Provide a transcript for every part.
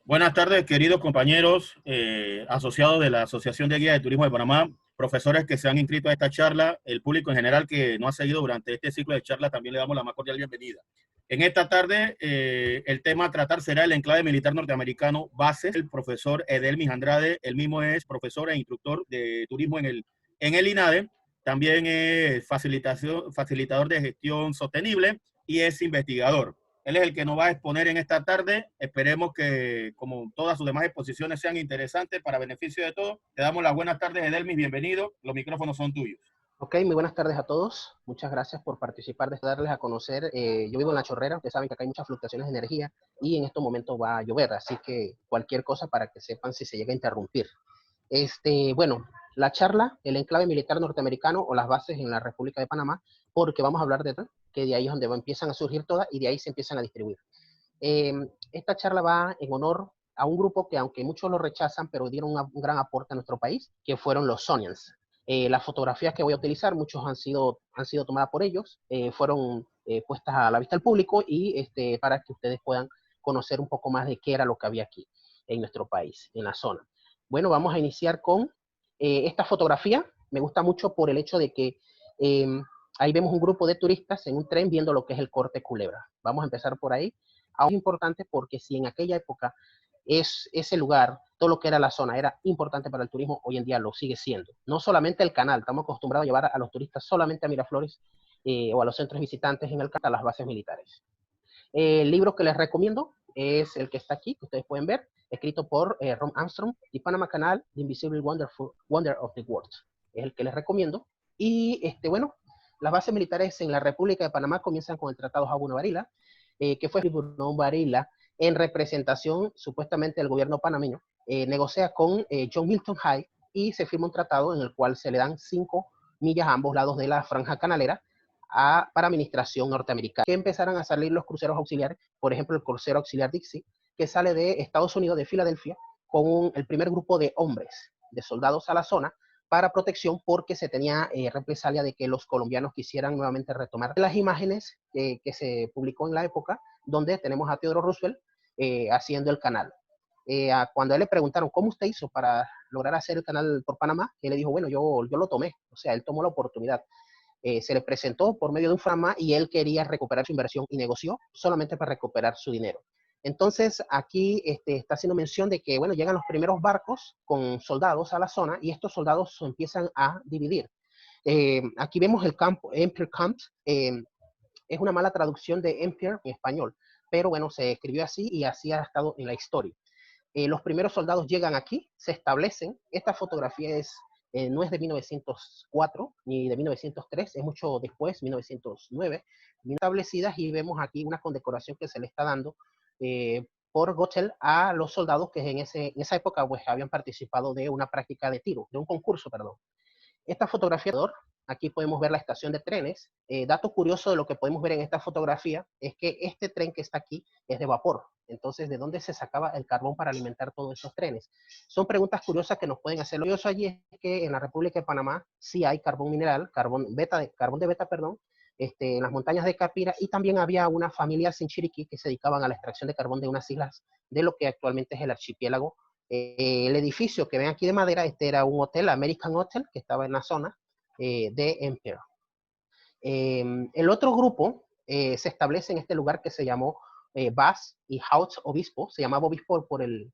Buenas tardes, queridos compañeros asociados de la Asociación de Guías de Turismo de Panamá, profesores que se han inscrito a esta charla, el público en general que nos ha seguido durante este ciclo de charlas, también le damos la más cordial bienvenida. En esta tarde, el tema a tratar será el enclave militar norteamericano Bases. El profesor Edelmis Andrade, él mismo es profesor e instructor de turismo en el INADE, también es facilitador de gestión sostenible y es investigador. Él es el que nos va a exponer en esta tarde. Esperemos que, como todas sus demás exposiciones, sean interesantes para beneficio de todos. Te damos las buenas tardes, Edelmis. Bienvenido. Los micrófonos son tuyos. Ok, muy buenas tardes a todos. Muchas gracias por participar, de darles a conocer. Yo vivo en La Chorrera, ustedes saben que acá hay muchas fluctuaciones de energía y en estos momentos va a llover, así que cualquier cosa para que sepan si se llega a interrumpir. Bueno, la charla, el enclave militar norteamericano o las bases en la República de Panamá, porque vamos a hablar de que de ahí es donde empiezan a surgir todas y de ahí se empiezan a distribuir. Esta charla va en honor a un grupo que, aunque muchos lo rechazan, pero dieron un gran aporte a nuestro país, que fueron los Sonians. Las fotografías que voy a utilizar, muchos han sido tomadas por ellos, fueron puestas a la vista del público y para que ustedes puedan conocer un poco más de qué era lo que había aquí en nuestro país, en la zona. Bueno, vamos a iniciar con esta fotografía. Me gusta mucho por el hecho de que ahí vemos un grupo de turistas en un tren viendo lo que es el Corte Culebra. Vamos a empezar por ahí. Aún importante porque si en aquella época ese lugar, todo lo que era la zona, era importante para el turismo, hoy en día lo sigue siendo. No solamente el canal, estamos acostumbrados a llevar a los turistas solamente a Miraflores o a los centros visitantes en el canal, a las bases militares. El libro que les recomiendo es el que está aquí, que ustedes pueden ver, escrito por Ron Armstrong, y Panama Canal, The Invisible Wonder of the World. Es el que les recomiendo. Y bueno, las bases militares en la República de Panamá comienzan con el Tratado Jabuno Varila, que fue Varila en representación supuestamente del gobierno panameño, negocia con John Milton High y se firma un tratado en el cual se le dan 5 millas a ambos lados de la franja canalera para administración norteamericana. Que empezaron a salir los cruceros auxiliares, por ejemplo el crucero auxiliar Dixie, que sale de Estados Unidos, de Filadelfia, con el primer grupo de hombres, de soldados a la zona, para protección porque se tenía represalia de que los colombianos quisieran nuevamente retomar las imágenes que se publicó en la época, donde tenemos a Theodore Roosevelt haciendo el canal. Cuando a él le preguntaron cómo usted hizo para lograr hacer el canal por Panamá, él le dijo, bueno, yo lo tomé, o sea, él tomó la oportunidad. Se le presentó por medio de un FAMA y él quería recuperar su inversión y negoció solamente para recuperar su dinero. Entonces, aquí está haciendo mención de que, bueno, llegan los primeros barcos con soldados a la zona y estos soldados se empiezan a dividir. Aquí vemos el campo, Empire Camp, es una mala traducción de Empire en español, pero bueno, se escribió así y así ha estado en la historia. Los primeros soldados llegan aquí, se establecen. Esta fotografía no es de 1904 ni de 1903, es mucho después, 1909, establecidas, y vemos aquí una condecoración que se le está dando por Goethel a los soldados que en esa época pues, habían participado de una práctica de tiro, de un concurso, perdón. Esta fotografía, aquí podemos ver la estación de trenes. Dato curioso de lo que podemos ver en esta fotografía es que este tren que está aquí es de vapor. Entonces, ¿de dónde se sacaba el carbón para alimentar todos esos trenes? Son preguntas curiosas que nos pueden hacer. Lo curioso allí es que en la República de Panamá sí hay carbón mineral, carbón de beta, perdón, en las montañas de Capira, y también había unas familias en Chiriquí que se dedicaban a la extracción de carbón de unas islas de lo que actualmente es el archipiélago. El edificio que ven aquí de madera, era un hotel, American Hotel, que estaba en la zona de Empire. El otro grupo se establece en este lugar que se llamó Bass y House Obispo, se llamaba Obispo por el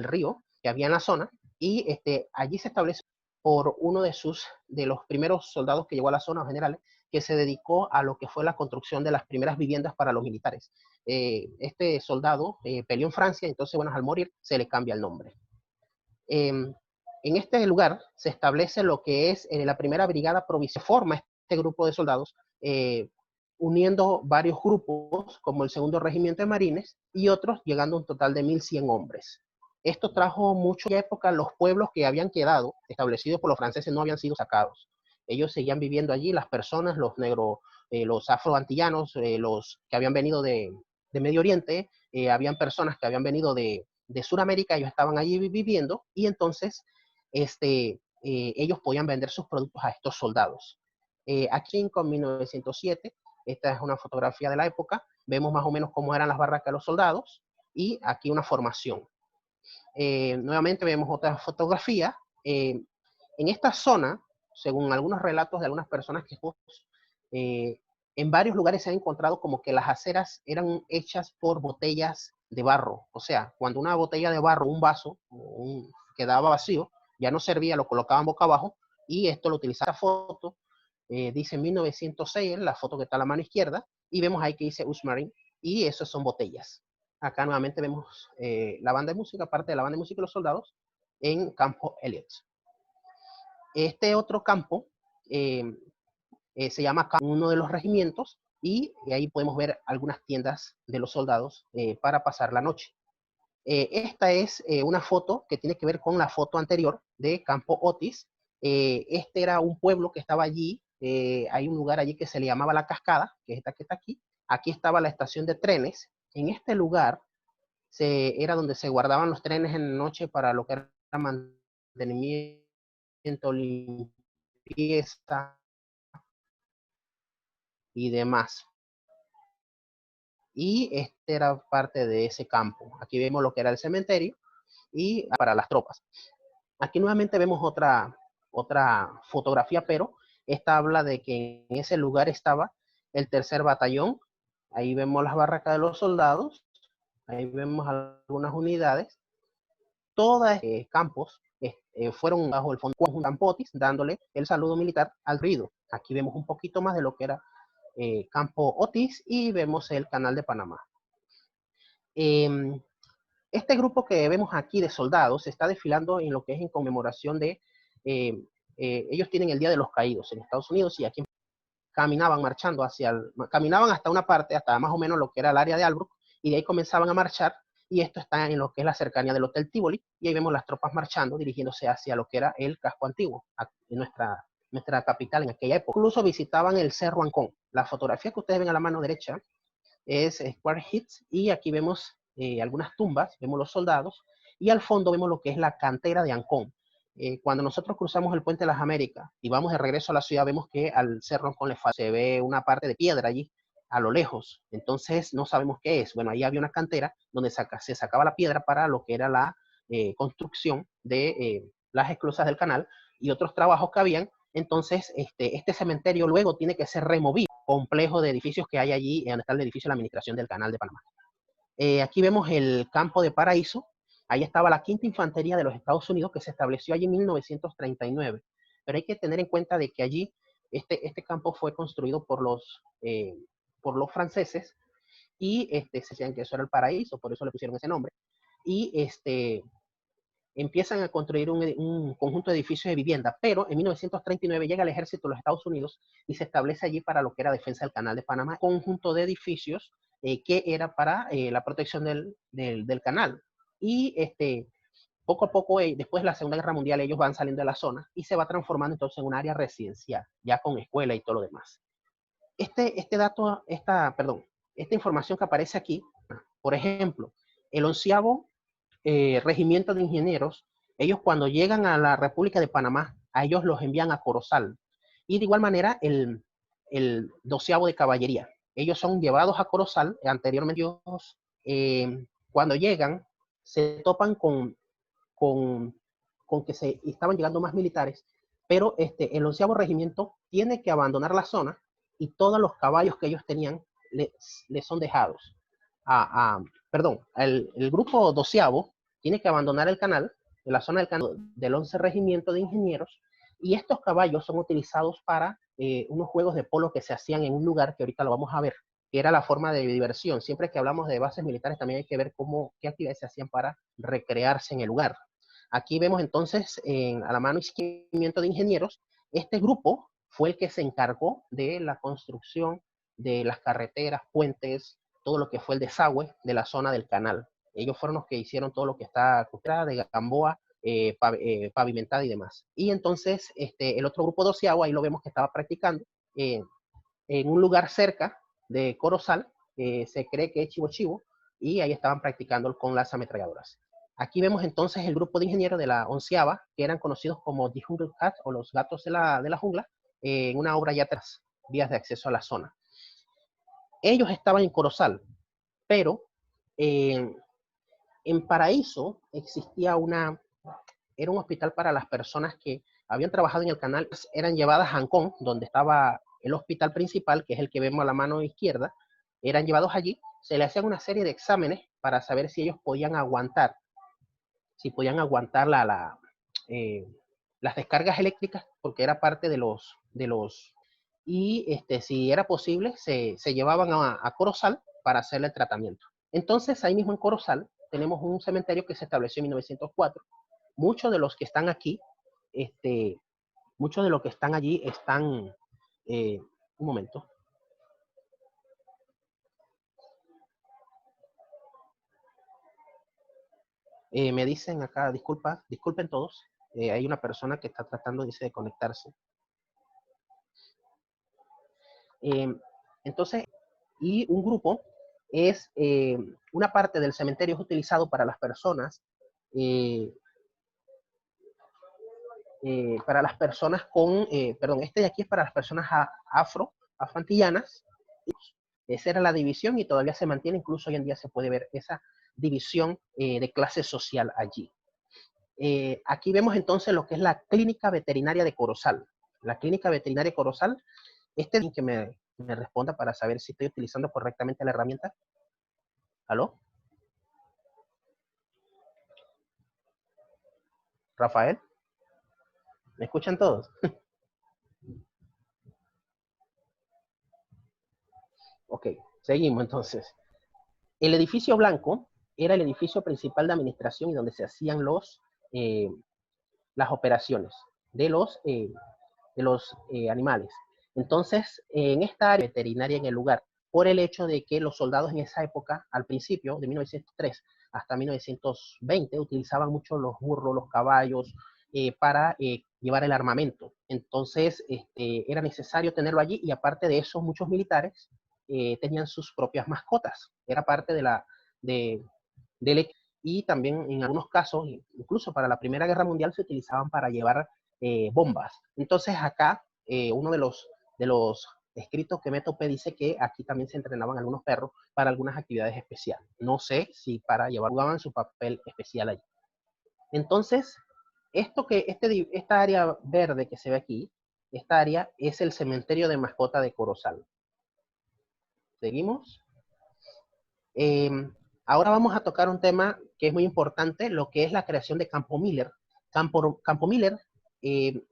río que había en la zona, y allí se establece por uno de los primeros soldados que llegó a la zona, generales, que se dedicó a lo que fue la construcción de las primeras viviendas para los militares. Este soldado peleó en Francia, entonces, bueno, al morir se le cambia el nombre. En este lugar se establece lo que es la primera brigada provincial. Forma este grupo de soldados, uniendo varios grupos, como el segundo regimiento de marines, y otros, llegando a un total de 1.100 hombres. Esto trajo mucho en época. Los pueblos que habían quedado establecidos por los franceses no habían sido sacados. Ellos seguían viviendo allí, las personas, los negros, los afroantillanos, los que habían venido de Medio Oriente, habían personas que habían venido de Sudamérica, ellos estaban allí viviendo, y entonces ellos podían vender sus productos a estos soldados. Aquí en 1907, esta es una fotografía de la época, vemos más o menos cómo eran las barracas de los soldados, y aquí una formación. Nuevamente vemos otra fotografía. En esta zona, según algunos relatos de algunas personas que eh, en varios lugares se han encontrado como que las aceras eran hechas por botellas de barro. O sea, cuando una botella de barro, un vaso, quedaba vacío, ya no servía, lo colocaban boca abajo y esto lo utilizaba. La foto dice 1906, la foto que está a la mano izquierda, y vemos ahí que dice Usmarin, y eso son botellas. Acá nuevamente vemos la banda de música, parte de la banda de música de los soldados, en Campo Elliot. Este otro campo se llama uno de los regimientos, y ahí podemos ver algunas tiendas de los soldados para pasar la noche. Esta es una foto que tiene que ver con la foto anterior de Campo Otis. Este era un pueblo que estaba allí. Hay un lugar allí que se le llamaba La Cascada, que es esta que está aquí. Aquí estaba la estación de trenes. En este lugar era donde se guardaban los trenes en la noche para lo que era mantenimiento, limpieza y demás. Y este era parte de ese campo. Aquí vemos lo que era el cementerio y para las tropas. Aquí nuevamente vemos otra fotografía, pero esta habla de que en ese lugar estaba el tercer batallón. Ahí vemos las barracas de los soldados, ahí vemos algunas unidades. Todos campos fueron bajo el fondo de Campotis, dándole el saludo militar al ruido. Aquí vemos un poquito más de lo que era Campo Otis y vemos el Canal de Panamá. Este grupo que vemos aquí de soldados está desfilando en lo que es en conmemoración de, ellos tienen el Día de los Caídos en Estados Unidos, y aquí caminaban marchando caminaban hasta una parte, hasta más o menos lo que era el área de Albrook, y de ahí comenzaban a marchar, y esto está en lo que es la cercanía del Hotel Tivoli, y ahí vemos las tropas marchando, dirigiéndose hacia lo que era el casco antiguo, en nuestra capital en aquella época. Incluso visitaban el Cerro Ancón. La fotografía que ustedes ven a la mano derecha es Square Hits, y aquí vemos algunas tumbas, vemos los soldados, y al fondo vemos lo que es la cantera de Ancón. Cuando nosotros cruzamos el Puente de las Américas y vamos de regreso a la ciudad, vemos que al Cerro Ancón se ve una parte de piedra allí a lo lejos, entonces no sabemos qué es. Bueno, ahí había una cantera donde se sacaba la piedra para lo que era la construcción de las esclusas del canal y otros trabajos que habían. Entonces, este cementerio luego tiene que ser removido, complejo de edificios que hay allí, donde está el edificio de la Administración del Canal de Panamá. Aquí vemos el campo de Paraíso. Ahí estaba la Quinta Infantería de los Estados Unidos, que se estableció allí en 1939. Pero hay que tener en cuenta de que allí este campo fue construido por los franceses, y se decían que eso era el paraíso, por eso le pusieron ese nombre. Y empiezan a construir un conjunto de edificios de vivienda, pero en 1939 llega el ejército de los Estados Unidos y se establece allí para lo que era defensa del Canal de Panamá, un conjunto de edificios que era para la protección del canal. Y poco a poco, después de la Segunda Guerra Mundial, ellos van saliendo de la zona y se va transformando entonces en un área residencial, ya con escuela y todo lo demás. Esta información que aparece aquí, por ejemplo, el 11º regimiento de ingenieros, ellos cuando llegan a la República de Panamá, a ellos los envían a Corozal. Y de igual manera, el 12º de caballería, ellos son llevados a Corozal. Anteriormente ellos, cuando llegan, se topan con que se estaban llegando más militares, pero el 11º regimiento tiene que abandonar la zona, y todos los caballos que ellos tenían les son dejados. Perdón, el grupo 12º tiene que abandonar el canal, de la zona del canal del 11 Regimiento de Ingenieros, y estos caballos son utilizados para unos juegos de polo que se hacían en un lugar que ahorita lo vamos a ver, que era la forma de diversión. Siempre que hablamos de bases militares también hay que ver qué actividades se hacían para recrearse en el lugar. Aquí vemos entonces a la mano izquierda de ingenieros. Este grupo fue el que se encargó de la construcción de las carreteras, puentes, todo lo que fue el desagüe de la zona del canal. Ellos fueron los que hicieron todo lo que está de Gamboa, pavimentada y demás. Y entonces el otro grupo 12º, ahí lo vemos que estaba practicando en un lugar cerca de Corozal, se cree que es Chivo Chivo, y ahí estaban practicando con las ametralladoras. Aquí vemos entonces el grupo de ingenieros de la 11ª, que eran conocidos como The Jungle Cats, o los gatos de la jungla, en una obra ya tras vías de acceso a la zona. Ellos estaban en Corozal, pero En Paraíso existía era un hospital para las personas que habían trabajado en el canal, eran llevadas a Ancón, donde estaba el hospital principal, que es el que vemos a la mano izquierda, eran llevados allí, se le hacían una serie de exámenes para saber si ellos podían aguantar, eh, las descargas eléctricas, porque era parte y si era posible, se llevaban a Corozal para hacerle el tratamiento. Entonces, ahí mismo en Corozal, tenemos un cementerio que se estableció en 1904. Muchos de los que están aquí, este, muchos de los que están allí están, un momento. Me dicen acá, disculpen todos, hay una persona que está tratando, dice, de conectarse. Entonces, y un grupo es, una parte del cementerio es utilizado para las personas, eh, perdón, este de aquí es para las personas afroantillanas. Esa era la división y todavía se mantiene, incluso hoy en día se puede ver esa división de clase social allí. Aquí vemos entonces lo que es la clínica veterinaria de Corozal. La clínica veterinaria de Corozal, que me responda para saber si estoy utilizando correctamente la herramienta. ¿Aló? ¿Rafael? ¿Me escuchan todos? Ok, seguimos entonces. El edificio blanco era el edificio principal de administración y donde se hacían eh, las operaciones de los animales. Entonces, en esta área veterinaria en el lugar, por el hecho de que los soldados en esa época, al principio, de 1903 hasta 1920, utilizaban mucho los burros, los caballos, para llevar el armamento. Entonces, era necesario tenerlo allí y aparte de eso, muchos militares tenían sus propias mascotas. Era parte de, del y también en algunos casos, incluso para la Primera Guerra Mundial, se utilizaban para llevar bombas. Entonces acá, uno de los escritos que me topé dice que aquí también se entrenaban algunos perros para algunas actividades especiales. No sé si para llevar, jugaban su papel especial allí. Entonces, esta área verde que se ve aquí, esta área es el cementerio de mascota de Corozal. Seguimos. Eh, Ahora vamos a tocar un tema que es muy importante, lo que es la creación de Campo Miller. Campo Miller, eh,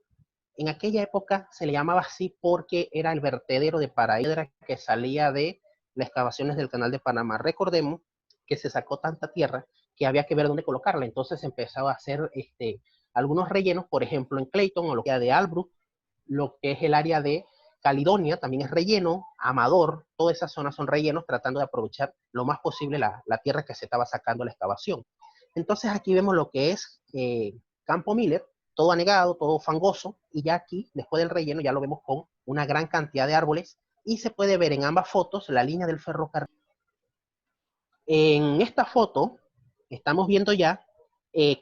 en aquella época se le llamaba así porque era el vertedero de piedra que salía de las excavaciones del Canal de Panamá. Recordemos que se sacó tanta tierra que había que ver dónde colocarla. Entonces empezaba a hacer algunos rellenos, por ejemplo en Clayton o lo que era de Albrook, lo que es el área de Caledonia, también es relleno, Amador, todas esas zonas son rellenos, tratando de aprovechar lo más posible la tierra que se estaba sacando la excavación. Entonces aquí vemos lo que es Campo Miller, todo anegado, todo fangoso, y ya aquí, después del relleno, ya lo vemos con una gran cantidad de árboles, y se puede ver en ambas fotos la línea del ferrocarril. En esta foto, estamos viendo ya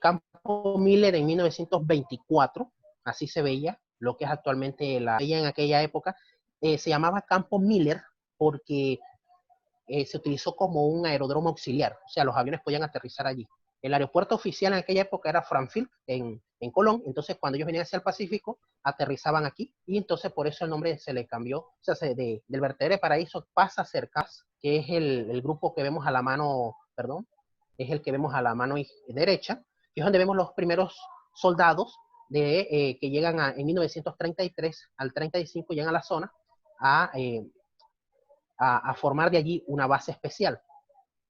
Campo Miller en 1924, así se veía, lo que es actualmente la veía en aquella época, se llamaba Campo Miller porque se utilizó como un aeródromo auxiliar, o sea, los aviones podían aterrizar allí. El aeropuerto oficial en aquella época era Franfield, en Colón, entonces cuando ellos venían hacia el Pacífico, aterrizaban aquí, y entonces por eso el nombre se le cambió, o sea, del vertedero de Paraíso pasa a ser CAS, que es el grupo que vemos a la mano, perdón, es el que vemos a la mano derecha, que es donde vemos los primeros soldados que llegan en 1933 al 35, llegan a la zona a, a formar de allí una base especial.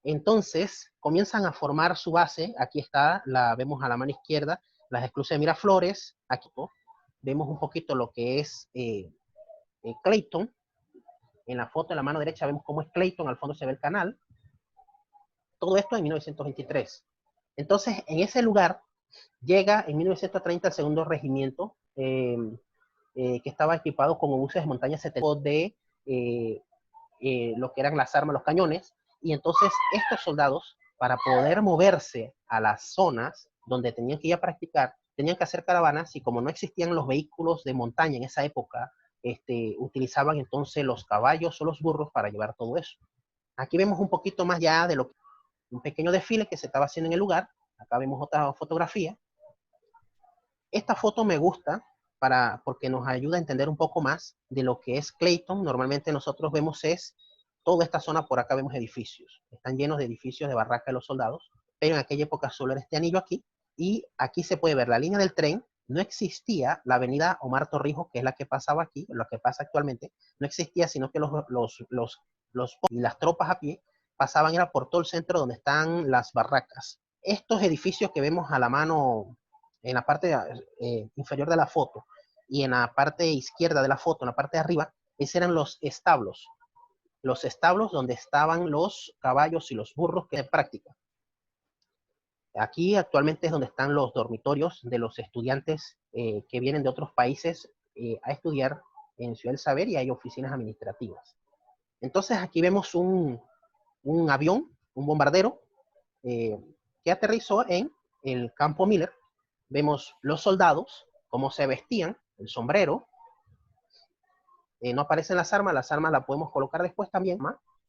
Entonces, comienzan a formar su base. Aquí está, la vemos a la mano izquierda, las esclusas de Miraflores. Aquí vemos un poquito lo que es Clayton. En la foto de la mano derecha vemos cómo es Clayton, al fondo se ve el canal. Todo esto en 1923. Entonces, en ese lugar llega en 1930 el segundo regimiento, que estaba equipado con obuses de montaña 70 de lo que eran las armas, los cañones, y entonces estos soldados, para poder moverse a las zonas donde tenían que ir a practicar, tenían que hacer caravanas, y como no existían los vehículos de montaña en esa época, utilizaban entonces los caballos o los burros para llevar todo eso. Aquí vemos un poquito más ya de lo que un pequeño desfile que se estaba haciendo en el lugar. Acá vemos otra fotografía. Esta foto me gusta porque nos ayuda a entender un poco más de lo que es Clayton. Normalmente nosotros vemos toda esta zona, por acá vemos edificios. Están llenos de edificios de barraca de los soldados, pero en aquella época solo era este anillo aquí. Y aquí se puede ver la línea del tren. No existía la avenida Omar Torrijos, que es la que pasaba aquí, lo que pasa actualmente. No existía, sino que y las tropas a pie pasaban era por todo el centro donde están las barracas. Estos edificios que vemos a la mano en la parte inferior de la foto y en la parte izquierda de la foto, en la parte de arriba, esos eran los establos. Los establos donde estaban los caballos y los burros que de práctica. Aquí actualmente es donde están los dormitorios de los estudiantes que vienen de otros países a estudiar en Ciudad del Saber, y hay oficinas administrativas. Entonces aquí vemos un avión, un bombardero, que aterrizó en el campo Miller. Vemos los soldados, cómo se vestían, el sombrero. No aparecen las armas las podemos colocar después también,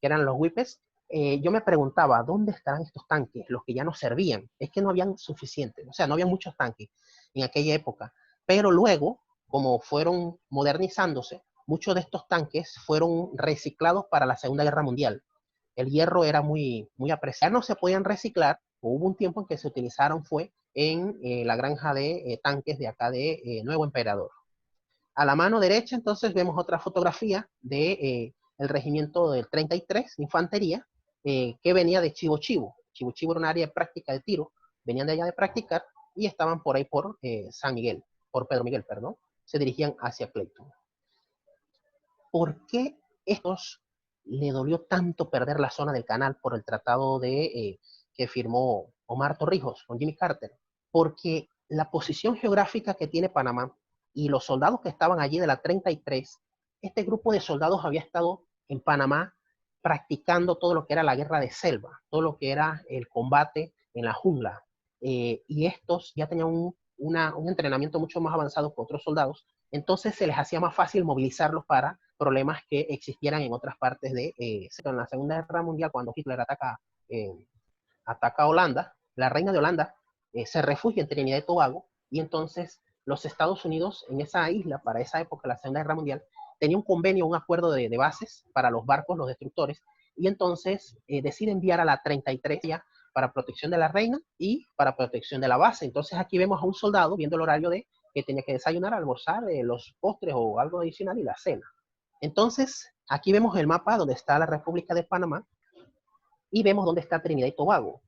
que eran los whippets. Yo me preguntaba, ¿dónde estarán estos tanques, los que ya no servían? Es que no habían suficientes, o sea, no había muchos tanques en aquella época. Pero luego, como fueron modernizándose, muchos de estos tanques fueron reciclados para la Segunda Guerra Mundial. El hierro era muy apreciado. No se podían reciclar. Hubo un tiempo en que se utilizaron, fue en la granja de tanques de acá de Nuevo Emperador. A la mano derecha, entonces, vemos otra fotografía de el regimiento del 33 de Infantería, que venía de Chivo Chivo. Chivo Chivo era un área de práctica de tiro. Venían de allá de practicar y estaban por ahí por San Miguel, por Pedro Miguel, perdón. Se dirigían hacia Clayton. ¿Por qué estos le dolió tanto perder la zona del canal por el tratado que firmó Omar Torrijos con Jimmy Carter? Porque la posición geográfica que tiene Panamá y los soldados que estaban allí de la 33, este grupo de soldados había estado en Panamá practicando todo lo que era la guerra de selva, todo lo que era el combate en la jungla. Y estos ya tenían un entrenamiento mucho más avanzado que otros soldados, entonces se les hacía más fácil movilizarlos para problemas que existieran en otras partes en la Segunda Guerra Mundial, cuando Hitler ataca a Holanda. La reina de Holanda se refugia en Trinidad y Tobago, y entonces los Estados Unidos en esa isla, para esa época, la Segunda Guerra Mundial, tenía un convenio, un acuerdo de bases para los barcos, los destructores, y entonces decide enviar a la 33 ya para protección de la reina y para protección de la base. Entonces aquí vemos a un soldado viendo el horario de que tenía que desayunar, almorzar, los postres o algo adicional y la cena. Entonces aquí vemos el mapa donde está la República de Panamá y vemos dónde está Trinidad y Tobago.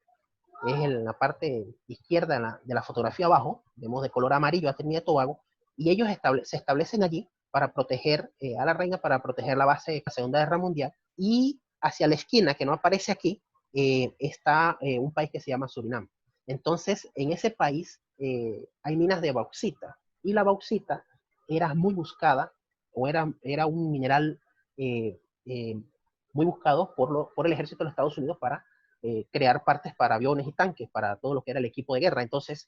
Es en la parte izquierda de la fotografía abajo, vemos de color amarillo a Trinidad y Tobago, y ellos se establecen allí para proteger a la reina, para proteger la base de la Segunda Guerra Mundial, y hacia la esquina, que no aparece aquí, está un país que se llama Surinam. Entonces, en ese país hay minas de bauxita, y la bauxita era muy buscada, o era un mineral muy buscado por el ejército de los Estados Unidos para crear partes para aviones y tanques, para todo lo que era el equipo de guerra. Entonces,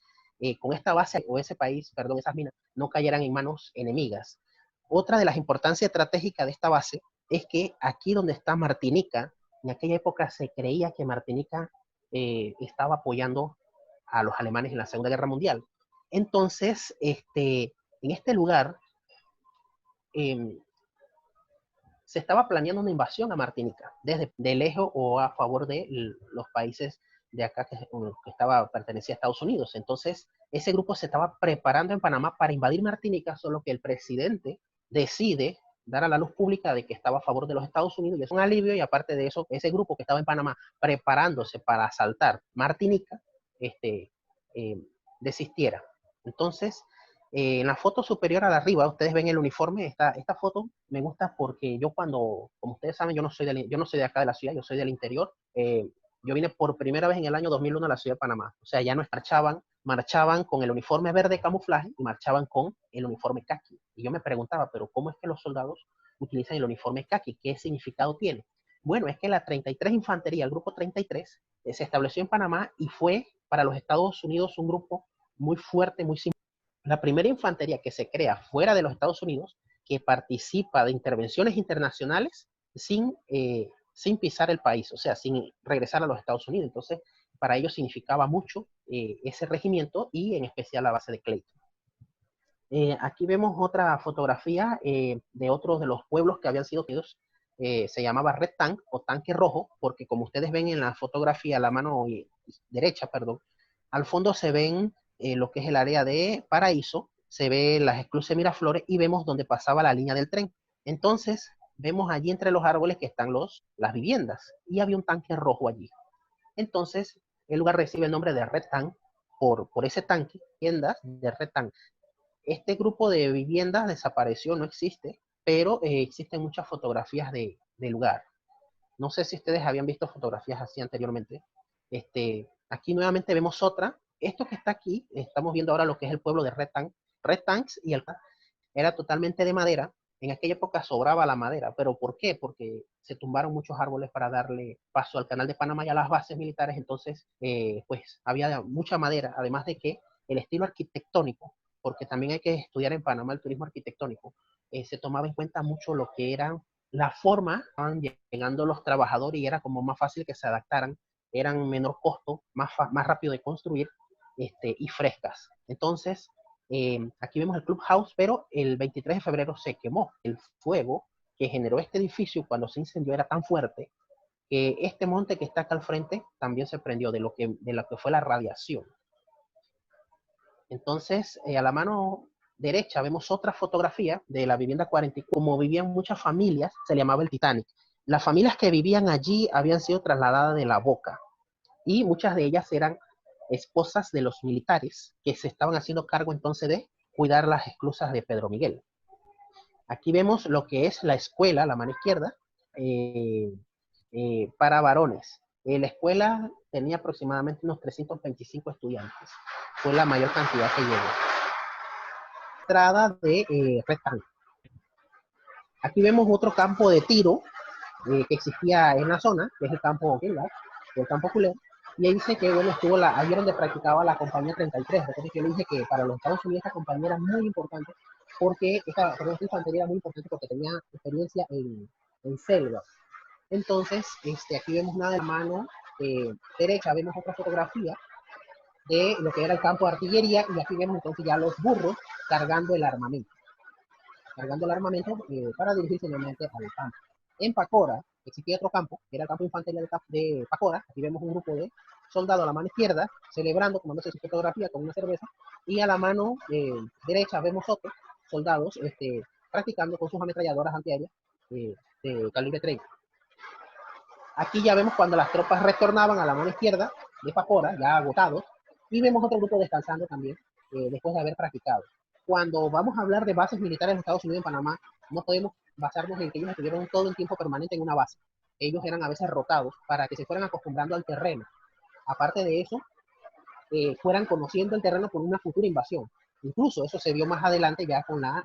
con esta base o ese país, perdón, esas minas, no cayeran en manos enemigas. Otra de las importancias estratégicas de esta base es que aquí donde está Martinica, en aquella época se creía que Martinica estaba apoyando a los alemanes en la Segunda Guerra Mundial. Entonces, en este lugar se estaba planeando una invasión a Martinica, desde de lejos o a favor de los países de acá que pertenecía a Estados Unidos. Entonces, ese grupo se estaba preparando en Panamá para invadir Martinica, solo que el presidente decide dar a la luz pública de que estaba a favor de los Estados Unidos, y es un alivio, y aparte de eso, ese grupo que estaba en Panamá preparándose para asaltar Martinica, desistiera. Entonces, en la foto superior a la arriba, ustedes ven el uniforme. Esta foto me gusta porque yo como ustedes saben, yo no soy de acá de la ciudad, yo soy del interior. Yo vine por primera vez en el año 2001 a la ciudad de Panamá. O sea, ya no marchaban con el uniforme verde camuflaje y marchaban con el uniforme caqui. Y yo me preguntaba, pero ¿cómo es que los soldados utilizan el uniforme caqui? ¿Qué significado tiene? Bueno, es que la 33 Infantería, el grupo 33, se estableció en Panamá y fue para los Estados Unidos un grupo muy fuerte, muy simpático. La primera infantería que se crea fuera de los Estados Unidos, que participa de intervenciones internacionales sin sin pisar el país, o sea, sin regresar a los Estados Unidos. Entonces, para ellos significaba mucho ese regimiento y en especial la base de Clayton. Aquí vemos otra fotografía de otros de los pueblos que habían sido queridos. Se llamaba Red Tank o Tanque Rojo, porque como ustedes ven en la fotografía, a la mano derecha, perdón, al fondo se ven lo que es el área de Paraíso, se ve las esclusas de Miraflores y vemos donde pasaba la línea del tren. Entonces, vemos allí entre los árboles que están las viviendas y había un tanque rojo allí. Entonces, el lugar recibe el nombre de Red Tank por ese tanque, viviendas de Red Tank. Este grupo de viviendas desapareció, no existe, pero existen muchas fotografías del lugar. No sé si ustedes habían visto fotografías así anteriormente. Aquí nuevamente vemos otra. Esto que está aquí, estamos viendo ahora lo que es el pueblo de Red Tank. Red Tanks y el era totalmente de madera. En aquella época sobraba la madera, pero ¿por qué? Porque se tumbaron muchos árboles para darle paso al canal de Panamá y a las bases militares, entonces pues había mucha madera, además de que el estilo arquitectónico, porque también hay que estudiar en Panamá el turismo arquitectónico, se tomaba en cuenta mucho lo que era la forma, estaban llegando los trabajadores y era como más fácil que se adaptaran, eran menor costo, más rápido de construir y frescas. Entonces, aquí vemos el Clubhouse, pero el 23 de febrero se quemó. El fuego que generó este edificio cuando se incendió era tan fuerte que este monte que está acá al frente también se prendió de lo que fue la radiación. Entonces, a la mano derecha vemos otra fotografía de la vivienda 44. Como vivían muchas familias, se le llamaba el Titanic. Las familias que vivían allí habían sido trasladadas de La Boca y muchas de ellas eran esposas de los militares que se estaban haciendo cargo entonces de cuidar las esclusas de Pedro Miguel. Aquí vemos lo que es la escuela, la mano izquierda, eh, para varones. La escuela tenía aproximadamente unos 325 estudiantes. Fue la mayor cantidad que llegó. Entrada de Retán. Aquí vemos otro campo de tiro que existía en la zona, que es el campo Gilbert, el campo Culebra, y ahí dice que, bueno, ahí donde practicaba la compañía 33. Recuerden que yo le dije que para los Estados Unidos esta compañía era muy importante, porque esta infantería era muy importante porque tenía experiencia en selva. Entonces, aquí vemos una de la mano derecha, vemos otra fotografía de lo que era el campo de artillería, y aquí vemos entonces ya los burros cargando el armamento para dirigirse nuevamente al campo. En Pacora existía otro campo, que era el campo de infantería de Pacora. Aquí vemos un grupo de soldados a la mano izquierda, celebrando, tomándose su fotografía con una cerveza, y a la mano derecha vemos otros soldados practicando con sus ametralladoras antiaéreas de calibre 30. Aquí ya vemos cuando las tropas retornaban a la mano izquierda de Pacora, ya agotados, y vemos otro grupo descansando también, después de haber practicado. Cuando vamos a hablar de bases militares de Estados Unidos en Panamá, no podemos basarnos en que ellos estuvieron todo el tiempo permanente en una base. Ellos eran a veces rotados para que se fueran acostumbrando al terreno. Aparte de eso, fueran conociendo el terreno por una futura invasión. Incluso eso se vio más adelante ya con la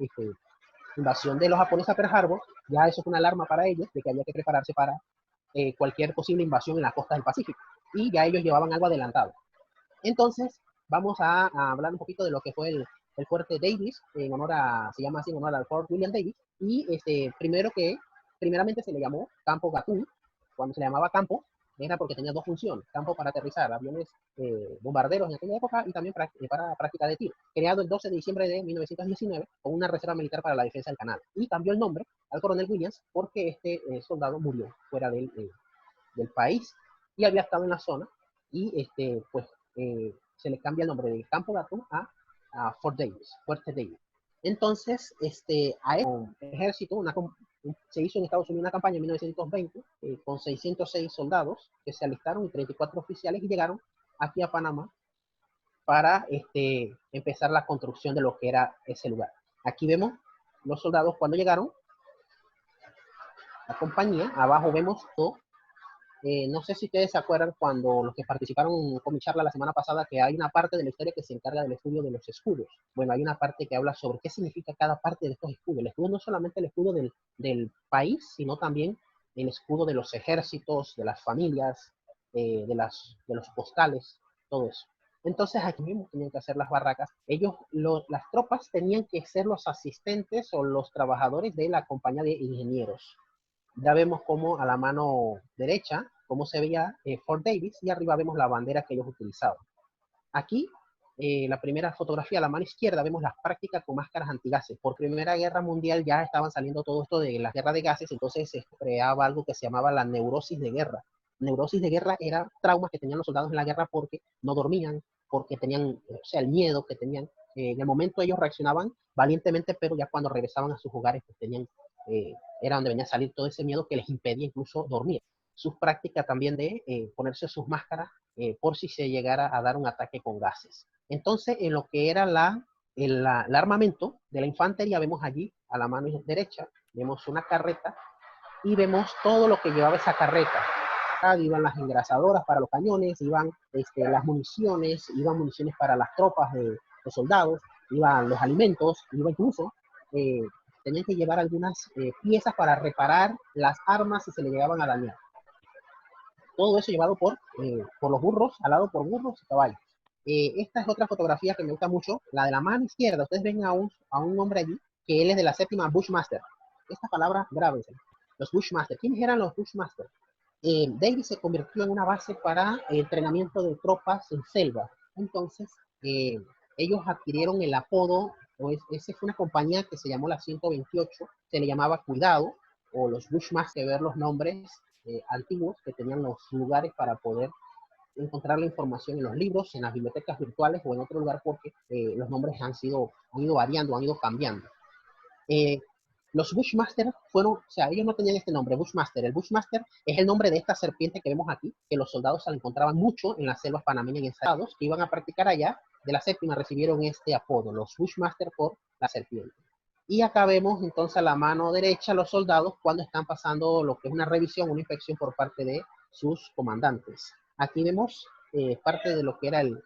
invasión de los japoneses a Pearl Harbor. Ya eso fue una alarma para ellos de que había que prepararse para cualquier posible invasión en la costa del Pacífico. Y ya ellos llevaban algo adelantado. Entonces, vamos a hablar un poquito de lo que fue el fuerte Davis, se llama así en honor al Fort William Davis. Y primeramente se le llamó Campo Gatún. Cuando se le llamaba campo, era porque tenía dos funciones: campo para aterrizar aviones bombarderos en aquella época, y también para práctica de tiro. Creado el 12 de diciembre de 1919 con una reserva militar para la defensa del canal. Y cambió el nombre al coronel Williams porque este soldado murió fuera del país y había estado en la zona, y pues se le cambia el nombre de Campo Gatún a Fort Davis, Fuerte Davis. Entonces, a un ejército, se hizo en Estados Unidos una campaña en 1920 con 606 soldados que se alistaron y 34 oficiales, y llegaron aquí a Panamá para empezar la construcción de lo que era ese lugar. Aquí vemos los soldados cuando llegaron, la compañía. Abajo vemos todo. No sé si ustedes se acuerdan, cuando los que participaron con mi charla la semana pasada, que hay una parte de la historia que se encarga del estudio de los escudos. Bueno, hay una parte que habla sobre qué significa cada parte de estos escudos. El escudo no es solamente el escudo del país, sino también el escudo de los ejércitos, de las familias, de los postales, todo eso. Entonces aquí mismo tenían que hacer las barracas. Las tropas tenían que ser los asistentes o los trabajadores de la compañía de ingenieros. Ya vemos como a la mano derecha, cómo se veía Fort Davis, y arriba vemos la bandera que ellos utilizaban. Aquí, la primera fotografía a la mano izquierda, vemos las prácticas con máscaras antigases. Por Primera Guerra Mundial ya estaban saliendo todo esto de la guerra de gases, entonces se creaba algo que se llamaba la neurosis de guerra. Neurosis de guerra era traumas que tenían los soldados en la guerra porque no dormían, porque tenían, o sea, el miedo que tenían. En el momento ellos reaccionaban valientemente, pero ya cuando regresaban a sus hogares, pues tenían, era donde venía a salir todo ese miedo que les impedía incluso dormir. Sus prácticas también de ponerse sus máscaras por si se llegara a dar un ataque con gases. Entonces, en lo que era el armamento de la infantería, vemos allí a la mano derecha, vemos una carreta y vemos todo lo que llevaba esa carreta. Iban las engrasadoras para los cañones, iban las municiones, iban municiones para las tropas de soldados, iban los alimentos, iba incluso, eh, tenían que llevar algunas piezas para reparar las armas si se le llegaban a dañar. Todo eso llevado por los burros, alado por burros y caballos. Esta es otra fotografía que me gusta mucho, la de la mano izquierda. Ustedes ven a un hombre allí, que él es de la séptima Bushmaster. Esta palabra, grábense. Los Bushmaster. ¿Quiénes eran los Bushmaster? Davis se convirtió en una base para el entrenamiento de tropas en selva. Entonces, ellos adquirieron el apodo, esa fue una compañía que se llamó la 128, se le llamaba Cuidado, o los Bushmaster, ver los nombres antiguos que tenían los lugares para poder encontrar la información en los libros, en las bibliotecas virtuales o en otro lugar, porque los nombres han ido variando, han ido cambiando. Los Bushmaster fueron, o sea, ellos no tenían este nombre, Bushmaster. El Bushmaster es el nombre de esta serpiente que vemos aquí, que los soldados se la encontraban mucho en las selvas panameñas y en estados que iban a practicar allá. De la séptima recibieron este apodo, los Bushmaster, por la serpiente. Y acá vemos entonces a la mano derecha los soldados cuando están pasando lo que es una revisión, una inspección por parte de sus comandantes. Aquí vemos parte de lo que era el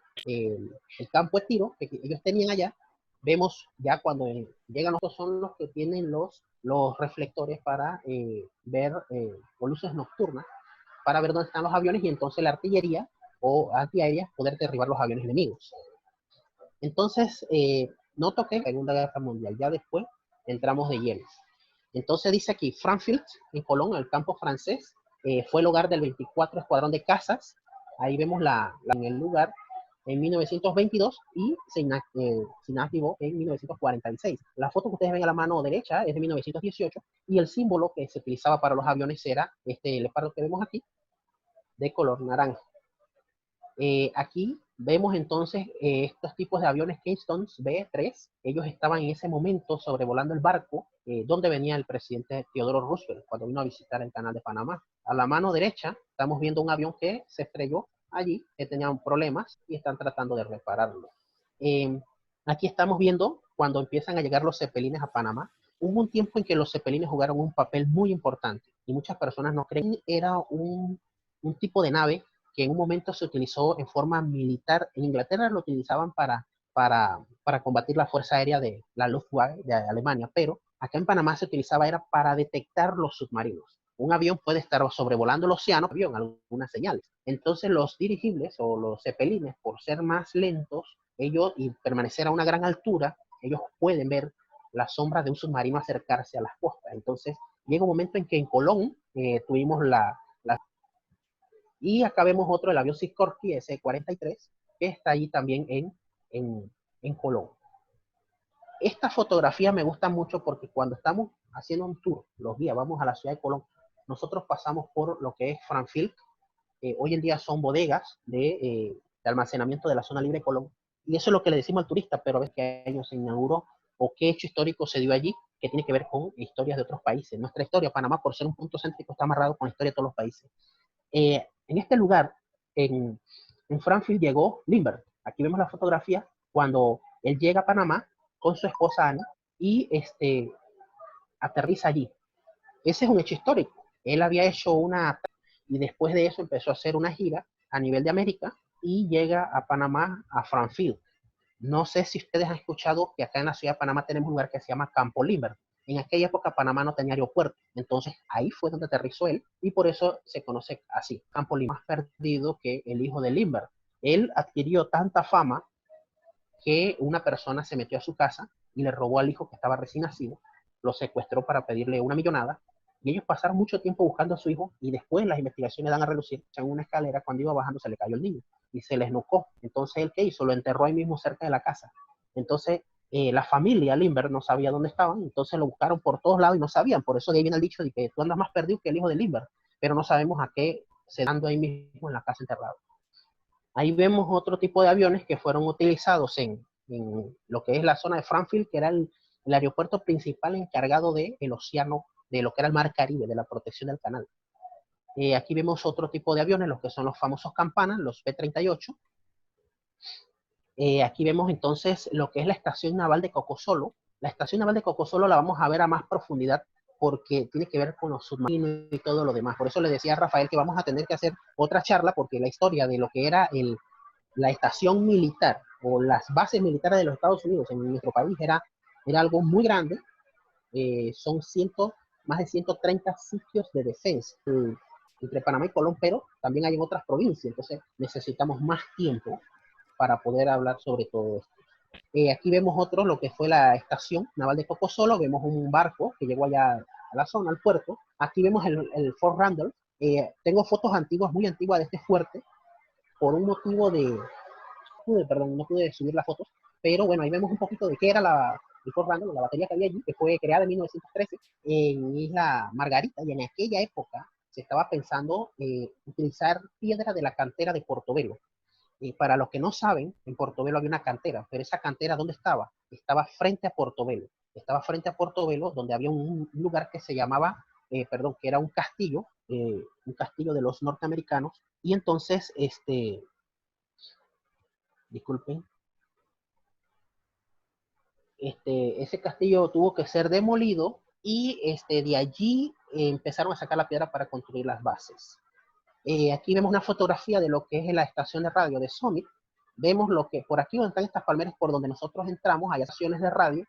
campo de tiro que ellos tenían allá. Vemos ya cuando llegan, estos son los que tienen los reflectores para ver, o luces nocturnas, para ver dónde están los aviones y entonces la artillería o antiaérea poder derribar los aviones enemigos. Entonces, no toqué la Segunda Guerra Mundial, ya después entramos de lleno. Entonces dice aquí, Frankfield, en Colón, el campo francés, fue el hogar del 24 Escuadrón de Cazas. Ahí vemos en el lugar en 1922 y se inactivó en 1946. La foto que ustedes ven a la mano derecha es de 1918 y el símbolo que se utilizaba para los aviones era este leopardo que vemos aquí, de color naranja. Aquí vemos entonces estos tipos de aviones Keystone B-3. Ellos estaban en ese momento sobrevolando el barco donde venía el presidente Theodore Roosevelt cuando vino a visitar el canal de Panamá. A la mano derecha estamos viendo un avión que se estrelló allí, que tenían problemas y están tratando de repararlo. Aquí estamos viendo cuando empiezan a llegar los cepelines a Panamá. Hubo un tiempo en que los cepelines jugaron un papel muy importante y muchas personas no creen. Era un tipo de nave que en un momento se utilizó en forma militar. En Inglaterra lo utilizaban para combatir la Fuerza Aérea de la Luftwaffe de Alemania, pero acá en Panamá se utilizaba era para detectar los submarinos. Un avión puede estar sobrevolando el océano, avión, algunas señales. Entonces los dirigibles o los cepelines, por ser más lentos, ellos y permanecer a una gran altura, ellos pueden ver las sombras de un submarino acercarse a las costas. Entonces llega un momento en que en Colón tuvimos y acá vemos otro, el avión Sikorsky S-43, que está allí también en Colón. Esta fotografía me gusta mucho porque cuando estamos haciendo un tour, los días, vamos a la ciudad de Colón, nosotros pasamos por lo que es Frankfield. Hoy en día son bodegas de almacenamiento de la zona libre de Colón. Y eso es lo que le decimos al turista, pero ves que año se inauguró o qué hecho histórico se dio allí que tiene que ver con historias de otros países. Nuestra historia, Panamá, por ser un punto céntrico, está amarrado con la historia de todos los países. En este lugar, en Frankfield, llegó Lindbergh. Aquí vemos la fotografía cuando él llega a Panamá con su esposa Ana y aterriza allí. Ese es un hecho histórico. Él había hecho y después de eso empezó a hacer una gira a nivel de América y llega a Panamá, a Frankfield. No sé si ustedes han escuchado que acá en la ciudad de Panamá tenemos un lugar que se llama Campo Lindbergh. En aquella época Panamá no tenía aeropuerto, entonces ahí fue donde aterrizó él y por eso se conoce así, Campo Lindbergh. Más perdido que el hijo de Lindbergh. Él adquirió tanta fama que una persona se metió a su casa y le robó al hijo que estaba recién nacido, lo secuestró para pedirle una millonada Y ellos pasaron mucho tiempo buscando a su hijo y después las investigaciones dan a relucir que en una escalera cuando iba bajando se le cayó el niño y se les nucó. Entonces, ¿él qué hizo? Lo enterró ahí mismo cerca de la casa. Entonces, la familia Lindbergh no sabía dónde estaban, entonces lo buscaron por todos lados y no sabían. Por eso de ahí viene el dicho de que tú andas más perdido que el hijo de Lindbergh, pero no sabemos a qué se dando ahí mismo en la casa enterrado. Ahí vemos otro tipo de aviones que fueron utilizados en lo que es la zona de Frankfield, que era el aeropuerto principal encargado del océano, de lo que era el mar Caribe, de la protección del canal. Aquí vemos otro tipo de aviones, los que son los famosos campanas, los P-38. Aquí vemos entonces lo que es la estación naval de Cocosolo. La estación naval de Cocosolo la vamos a ver a más profundidad porque tiene que ver con los submarinos y todo lo demás. Por eso le decía a Rafael que vamos a tener que hacer otra charla porque la historia de lo que era la estación militar o las bases militares de los Estados Unidos en nuestro país era algo muy grande. Son más de 130 sitios de defensa entre Panamá y Colón, pero también hay en otras provincias. Entonces necesitamos más tiempo para poder hablar sobre todo esto. Aquí vemos otro, lo que fue la estación naval de Cocosolo, vemos un barco que llegó allá a la zona, al puerto. Aquí vemos el Fort Randolph. Tengo fotos antiguas, muy antiguas de este fuerte, por un motivo perdón, no pude subir las fotos, pero bueno, ahí vemos un poquito de qué era el Fort Randolph, la batería que había allí, que fue creada en 1913 en Isla Margarita, y en aquella época se estaba pensando utilizar piedra de la cantera de Portobelo. Para los que no saben, en Portobelo había una cantera, pero esa cantera, ¿dónde estaba? Estaba frente a Portobelo. Estaba frente a Portobelo, donde había un lugar que se llamaba, que era un castillo de los norteamericanos, y entonces, disculpen, ese castillo tuvo que ser demolido y de allí empezaron a sacar la piedra para construir las bases. Aquí vemos una fotografía de lo que es la estación de radio de Summit. Vemos lo que por aquí donde están estas palmeras por donde nosotros entramos, hay estaciones de radio.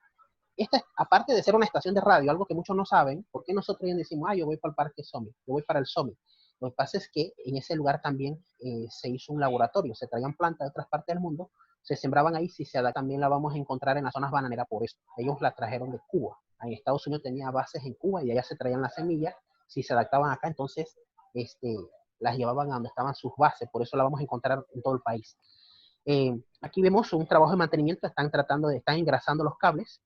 Esta, aparte de ser una estación de radio, algo que muchos no saben, ¿por qué nosotros decimos, yo voy para el Parque Summit, yo voy para el Summit? Lo que pasa es que en ese lugar también se hizo un laboratorio, se traían plantas de otras partes del mundo, se sembraban ahí, si se da, también la vamos a encontrar en las zonas bananeras por eso. Ellos la trajeron de Cuba. En Estados Unidos tenía bases en Cuba y allá se traían las semillas, si se adaptaban acá, entonces las llevaban a donde estaban sus bases, por eso la vamos a encontrar en todo el país. Aquí vemos un trabajo de mantenimiento, están engrasando los cables.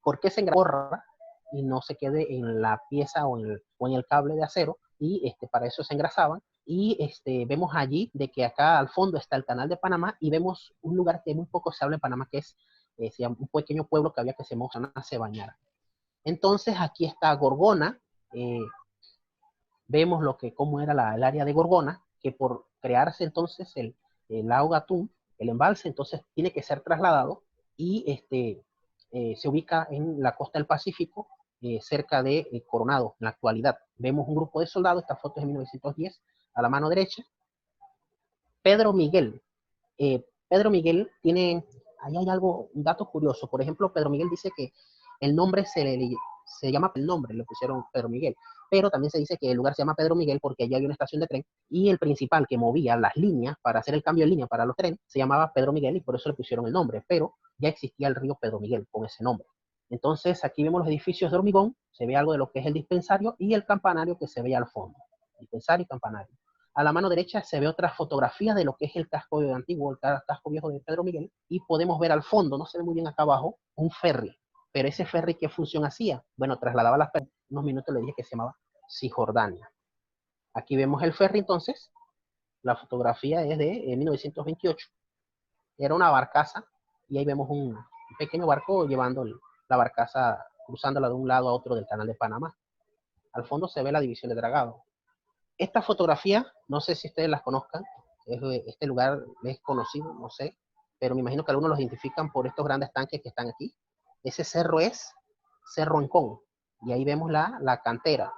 ¿Por qué se engrasa y no se quede en la pieza o en el cable de acero? Y para eso se engrasaban. Y vemos allí de que acá al fondo está el canal de Panamá y vemos un lugar que muy poco se habla en Panamá, que es se llama un pequeño pueblo que había que se bañara. Entonces aquí está Gorgona. Vemos cómo era el área de Gorgona, que por crearse entonces el lago Gatún, el embalse, entonces tiene que ser trasladado y se ubica en la costa del Pacífico, cerca de Coronado, en la actualidad. Vemos un grupo de soldados, esta foto es de 1910, a la mano derecha. Pedro Miguel. Pedro Miguel ahí hay un dato curioso. Por ejemplo, Pedro Miguel dice que el nombre se llama el nombre, le pusieron Pedro Miguel. Pero también se dice que el lugar se llama Pedro Miguel porque allí había una estación de tren y el principal que movía las líneas para hacer el cambio de línea para los trenes se llamaba Pedro Miguel y por eso le pusieron el nombre, pero ya existía el río Pedro Miguel con ese nombre. Entonces aquí vemos los edificios de hormigón, se ve algo de lo que es el dispensario y el campanario que se veía al fondo. Dispensario y campanario. A la mano derecha se ve otra fotografía de lo que es el casco antiguo, el casco viejo de Pedro Miguel, y podemos ver al fondo, no se ve muy bien acá abajo, un ferry. Pero ese ferry, ¿qué función hacía? Bueno, trasladaba las personas. Unos minutos le dije que se llamaba Cisjordania. Aquí vemos el ferry entonces. La fotografía es de 1928. Era una barcaza y ahí vemos un pequeño barco llevando la barcaza, cruzándola de un lado a otro del canal de Panamá. Al fondo se ve la división de dragado. Esta fotografía, no sé si ustedes las conozcan, este lugar es conocido, no sé, pero me imagino que algunos los identifican por estos grandes tanques que están aquí. Ese cerro es Cerro Ancón, y ahí vemos la cantera.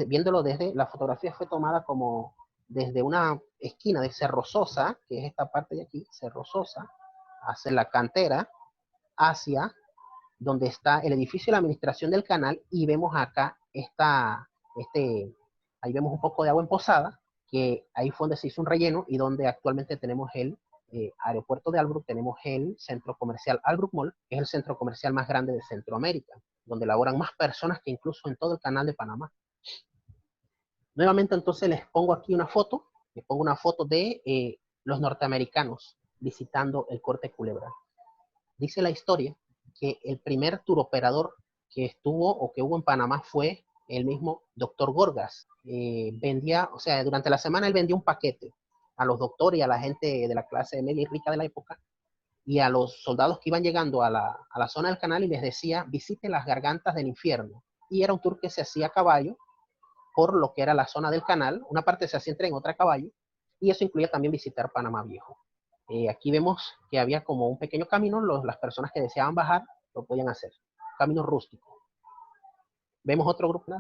Viéndolo desde, la fotografía fue tomada como desde una esquina de Cerro Sosa, que es esta parte de aquí, Cerro Sosa, hacia la cantera, hacia donde está el edificio de la administración del canal, y vemos acá ahí vemos un poco de agua empozada, que ahí fue donde se hizo un relleno y donde actualmente tenemos aeropuerto de Albrook tenemos el centro comercial Albrook Mall, que es el centro comercial más grande de Centroamérica, donde laboran más personas que incluso en todo el canal de Panamá. Nuevamente entonces les pongo aquí una foto, les pongo una foto de los norteamericanos visitando el Corte Culebra. Dice la historia que el primer tour operador que estuvo o que hubo en Panamá fue el mismo doctor Gorgas. Vendía, o sea, durante la semana él vendía un paquete a los doctores y a la gente de la clase media y rica de la época, y a los soldados que iban llegando a la zona del canal, y les decía, visite las gargantas del infierno. Y era un tour que se hacía a caballo por lo que era la zona del canal. Una parte se hacía en tren, otra a caballo, y eso incluía también visitar Panamá Viejo. Aquí vemos que había como un pequeño camino, las personas que deseaban bajar lo podían hacer, camino rústico. Vemos otro grupo,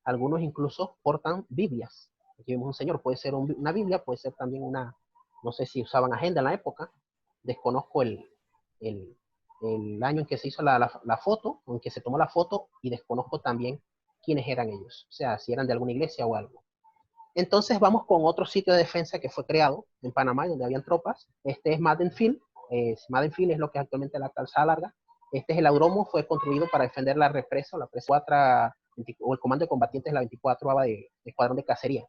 algunos incluso portan Biblias. Aquí vemos un señor, puede ser una Biblia, puede ser también una, no sé si usaban agenda en la época, desconozco el, el año en que se hizo la foto, en que se tomó la foto, y desconozco también quiénes eran ellos, o sea, si eran de alguna iglesia o algo. Entonces vamos con otro sitio de defensa que fue creado en Panamá, donde habían tropas. Este es Madden Field. Madden Field es lo que es actualmente la calzada larga. Este es el aeródromo, fue construido para defender la represa, la presa 4, o el comando de combatientes de la 24ª de escuadrón de cacería.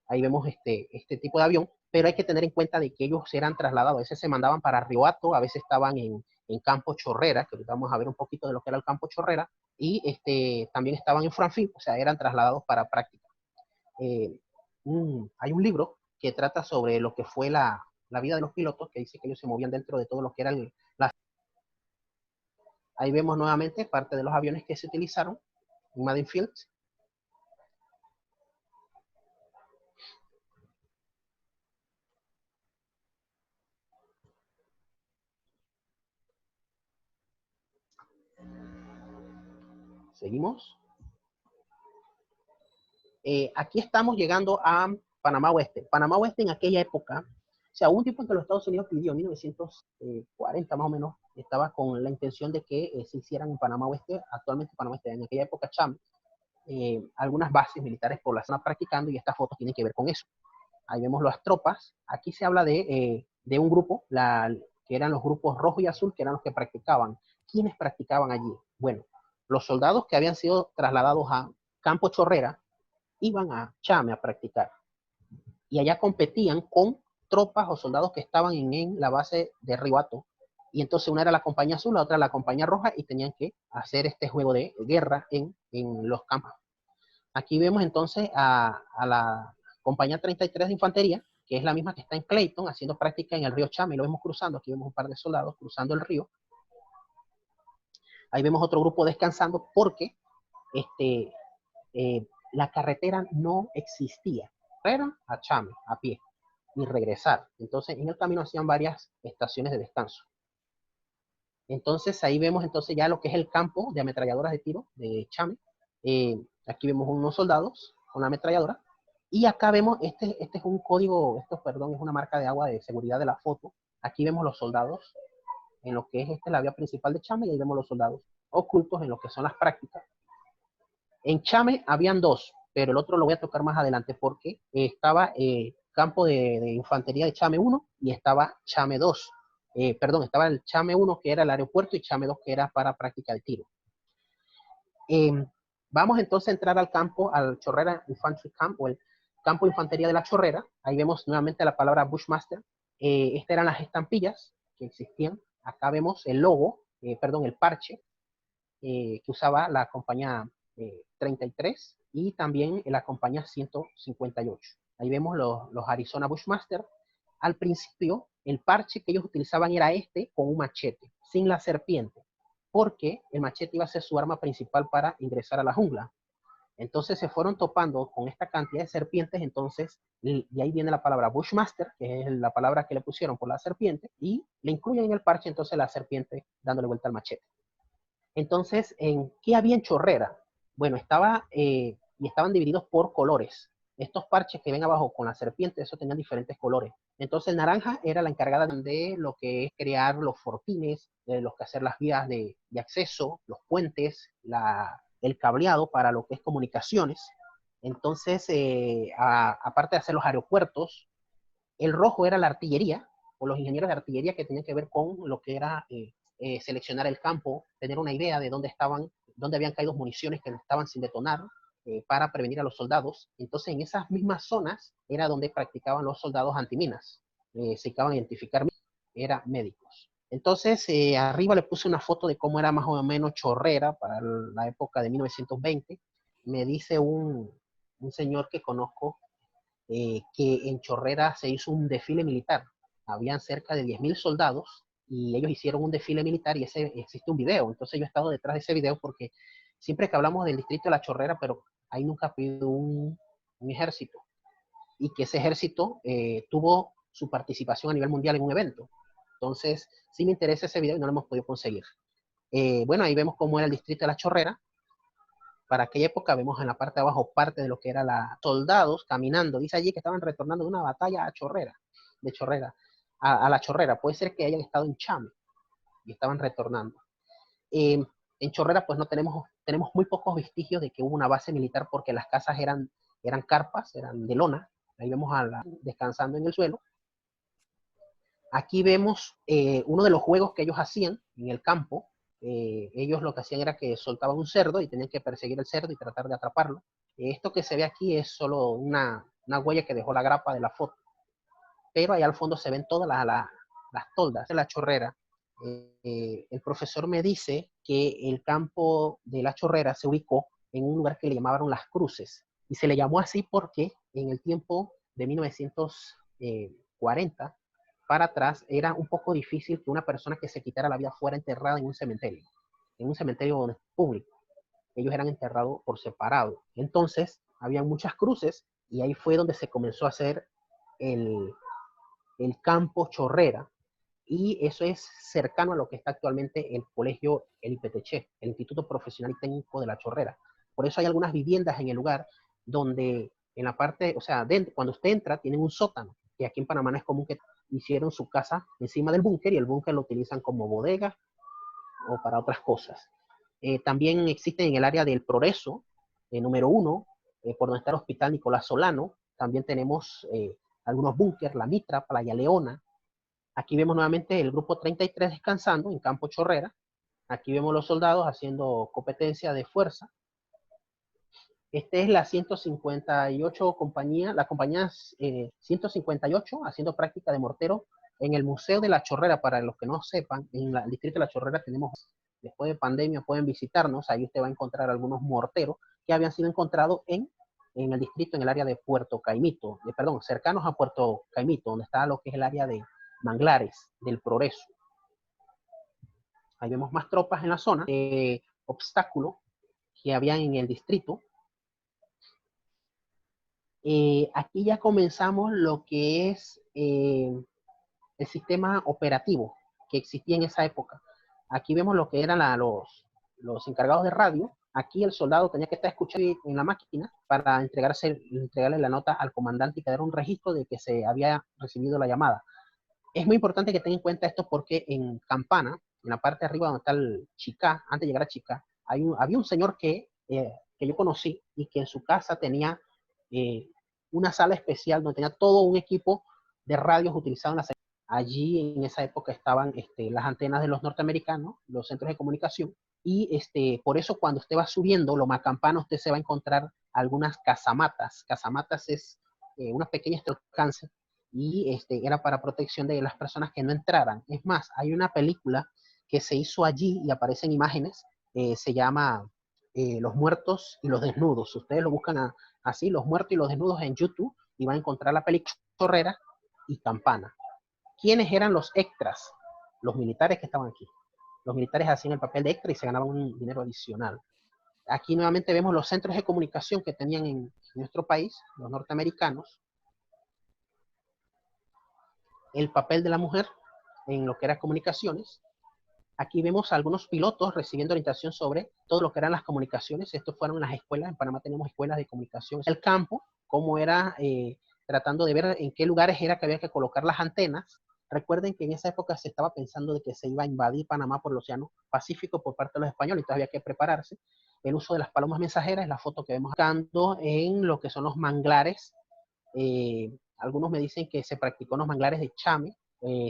Ahí vemos este tipo de avión, pero hay que tener en cuenta de que ellos eran trasladados. A veces se mandaban para Río Hato, a veces estaban en Campo Chorrera, que ahorita vamos a ver un poquito de lo que era el Campo Chorrera, y también estaban en Franfil, o sea, eran trasladados para práctica. Hay un libro que trata sobre lo que fue la vida de los pilotos, que dice que ellos se movían dentro de todo lo que era Ahí vemos nuevamente parte de los aviones que se utilizaron en Madden Field. Seguimos. Aquí estamos llegando a Panamá Oeste. Panamá Oeste en aquella época, o sea, hubo un tiempo en que los Estados Unidos pidió, en 1940 más o menos, estaba con la intención de que se hicieran en Panamá Oeste, actualmente Panamá Oeste, en aquella época Cham, algunas bases militares por la zona practicando, y estas fotos tienen que ver con eso. Ahí vemos las tropas. Aquí se habla de un grupo, que eran los grupos rojo y azul, que eran los que practicaban. ¿Quiénes practicaban allí? Bueno, los soldados que habían sido trasladados a Campo Chorrera iban a Chame a practicar. Y allá competían con tropas o soldados que estaban en la base de Río Hato. Y entonces una era la compañía azul, la otra la compañía roja, y tenían que hacer este juego de guerra en los campos. Aquí vemos entonces a la compañía 33 de infantería, que es la misma que está en Clayton, haciendo práctica en el río Chame, y lo vemos cruzando. Aquí vemos un par de soldados cruzando el río. Ahí vemos otro grupo descansando porque la carretera no existía. Era a Chame, a pie, y regresar. Entonces, en el camino hacían varias estaciones de descanso. Entonces, ahí vemos entonces ya lo que es el campo de ametralladoras de tiro de Chame. Aquí vemos unos soldados con la ametralladora. Y acá vemos, este es un código, perdón, es una marca de agua de seguridad de la foto. Aquí vemos los soldados en lo que es la vía principal de Chame, y ahí vemos los soldados ocultos en lo que son las prácticas. En Chame habían dos, pero el otro lo voy a tocar más adelante porque estaba campo de infantería de Chame 1 y estaba Chame 2. Perdón, estaba el Chame 1 que era el aeropuerto y Chame 2 que era para práctica de tiro. Vamos entonces a entrar al campo, al Chorrera Infantry Camp, o el campo de infantería de la Chorrera. Ahí vemos nuevamente la palabra Bushmaster. Estas eran las estampillas que existían. Acá vemos el logo, perdón, el parche que usaba la compañía 33 y también la compañía 158. Ahí vemos los Arizona Bushmaster. Al principio, el parche que ellos utilizaban era con un machete, sin la serpiente, porque el machete iba a ser su arma principal para ingresar a la jungla. Entonces se fueron topando con esta cantidad de serpientes, entonces de ahí viene la palabra Bushmaster, que es la palabra que le pusieron por la serpiente, y le incluyen en el parche entonces la serpiente dándole vuelta al machete. Entonces, ¿en qué había en Chorrera? Bueno, y estaban divididos por colores. Estos parches que ven abajo con la serpiente, eso tenían diferentes colores. Entonces, naranja era la encargada de lo que es crear los fortines, de los que hacer las vías de acceso, los puentes, el cableado para lo que es comunicaciones. Entonces, aparte de hacer los aeropuertos, el rojo era la artillería, o los ingenieros de artillería que tenían que ver con lo que era seleccionar el campo, tener una idea de dónde habían caído municiones que estaban sin detonar, para prevenir a los soldados. Entonces, en esas mismas zonas era donde practicaban los soldados antiminas. Se dedicaban a identificar, eran médicos. Entonces, arriba le puse una foto de cómo era más o menos Chorrera para la época de 1920. Me dice un señor que conozco que en Chorrera se hizo un desfile militar. Habían cerca de 10.000 soldados y ellos hicieron un desfile militar y existe un video. Entonces yo he estado detrás de ese video porque siempre que hablamos del distrito de La Chorrera, pero ahí nunca ha habido un ejército. Y que ese ejército tuvo su participación a nivel mundial en un evento. Entonces, sí me interesa ese video y no lo hemos podido conseguir. Bueno, ahí vemos cómo era el distrito de La Chorrera. Para aquella época vemos en la parte de abajo parte de lo que eran los soldados caminando. Dice allí que estaban retornando de una batalla a Chorrera, de Chorrera, a La Chorrera. Puede ser que hayan estado en Chame y estaban retornando. En Chorrera pues no tenemos muy pocos vestigios de que hubo una base militar porque las casas eran carpas, eran de lona. Ahí vemos descansando en el suelo. Aquí vemos uno de los juegos que ellos hacían en el campo. Ellos lo que hacían era que soltaban un cerdo y tenían que perseguir el cerdo y tratar de atraparlo. Esto que se ve aquí es solo una huella que dejó la grapa de la foto. Pero ahí al fondo se ven todas las toldas de La Chorrera. El profesor me dice que el campo de La Chorrera se ubicó en un lugar que le llamaban Las Cruces. Y se le llamó así porque en el tiempo de 1940 para atrás era un poco difícil que una persona que se quitara la vida fuera enterrada en un cementerio público. Ellos eran enterrados por separado. Entonces, había muchas cruces y ahí fue donde se comenzó a hacer el campo Chorrera, y eso es cercano a lo que está actualmente el colegio El IPTC, el Instituto Profesional y Técnico de La Chorrera. Por eso hay algunas viviendas en el lugar donde en la parte, o sea, cuando usted entra, tienen un sótano, que aquí en Panamá no es común que hicieron su casa encima del búnker y el búnker lo utilizan como bodega o para otras cosas. También existe en el área del Progreso, número 1, por donde está el Hospital Nicolás Solano. También tenemos algunos búnker, La Mitra, Playa Leona. Aquí vemos nuevamente el grupo 33 descansando en Campo Chorrera. Aquí vemos los soldados haciendo competencia de fuerza. Este es la 158 compañía, la compañía 158 haciendo práctica de mortero en el Museo de La Chorrera. Para los que no sepan, en el distrito de La Chorrera tenemos, después de pandemia pueden visitarnos, ahí usted va a encontrar algunos morteros que habían sido encontrados en el distrito, en el área de Puerto Caimito, cercanos a Puerto Caimito, donde está lo que es el área de Manglares del Progreso. Ahí vemos más tropas en la zona, obstáculo que habían en el distrito. Aquí ya comenzamos lo que es el sistema operativo que existía en esa época. Aquí vemos lo que eran los encargados de radio. Aquí el soldado tenía que estar escuchando en la máquina para entregarle la nota al comandante y quedar un registro de que se había recibido la llamada. Es muy importante que tengan en cuenta esto porque en Campana, en la parte de arriba donde está el Chicá, antes de llegar a Chicá, había un señor que yo conocí y que en su casa tenía una sala especial donde tenía todo un equipo de radios utilizados en la serie. Allí en esa época estaban las antenas de los norteamericanos, los centros de comunicación, y por eso cuando usted va subiendo Loma Campana, usted se va a encontrar algunas casamatas. Casamatas es una pequeña estructura y era para protección de las personas que no entraran. Es más, hay una película que se hizo allí y aparecen imágenes, se llama Los Muertos y los Desnudos. Ustedes lo buscan así, Los Muertos y los Desnudos en YouTube y van a encontrar la película Chorrera y Campana. ¿Quiénes eran los extras? Los militares que estaban aquí. Los militares hacían el papel de extra y se ganaban un dinero adicional. Aquí nuevamente vemos los centros de comunicación que tenían en nuestro país, los norteamericanos. El papel de la mujer en lo que eran comunicaciones. Aquí vemos a algunos pilotos recibiendo orientación sobre todo lo que eran las comunicaciones. Estos fueron las escuelas. En Panamá tenemos escuelas de comunicación. El campo, cómo era, tratando de ver en qué lugares era que había que colocar las antenas. Recuerden que en esa época se estaba pensando de que se iba a invadir Panamá por el Océano Pacífico por parte de los españoles, entonces había que prepararse. El uso de las palomas mensajeras, la foto que vemos acá, en lo que son los manglares. Algunos me dicen que se practicó en los manglares de Chame,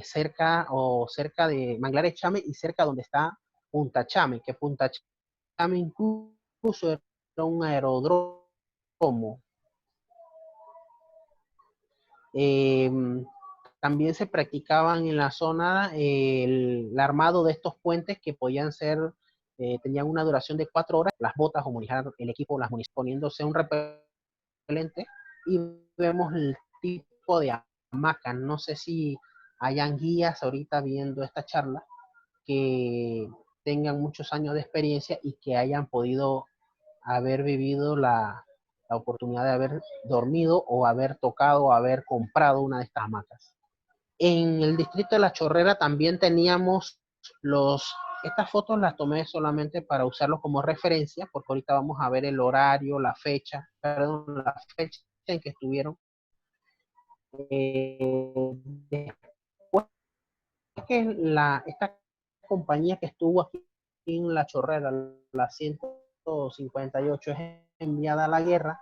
cerca de Manglares Chame y cerca donde está Punta Chame, que Punta Chame incluso era un aeródromo. Eh, También se practicaban en la zona el armado de estos puentes que podían ser, tenían una duración de 4 horas, las botas o municionar el equipo, las municiones, poniéndose un repelente, y vemos el tipo de hamacas. No sé si hayan guías ahorita viendo esta charla que tengan muchos años de experiencia y que hayan podido haber vivido la oportunidad de haber dormido o haber tocado o haber comprado una de estas hamacas. En el distrito de La Chorrera también teníamos estas fotos las tomé solamente para usarlos como referencia, porque ahorita vamos a ver el horario, la fecha en que estuvieron. Después que esta compañía que estuvo aquí en La Chorrera, la 158, es enviada a la guerra,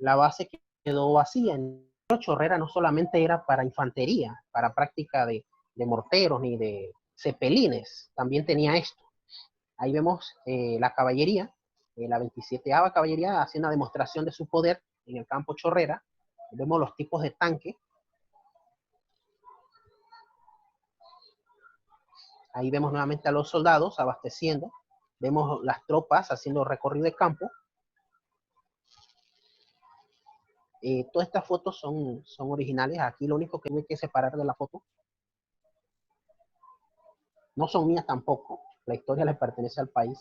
la base quedó vacía. En La Chorrera no solamente era para infantería, para práctica de morteros ni de cepelines, también tenía esto. Ahí vemos la caballería, la 27ª caballería haciendo una demostración de su poder en el campo Chorrera. Vemos los tipos de tanque. Ahí vemos nuevamente a los soldados abasteciendo. Vemos las tropas haciendo recorrido de campo. Todas estas fotos son originales. Aquí lo único que hay que separar de la foto no son mías tampoco. La historia le pertenece al país.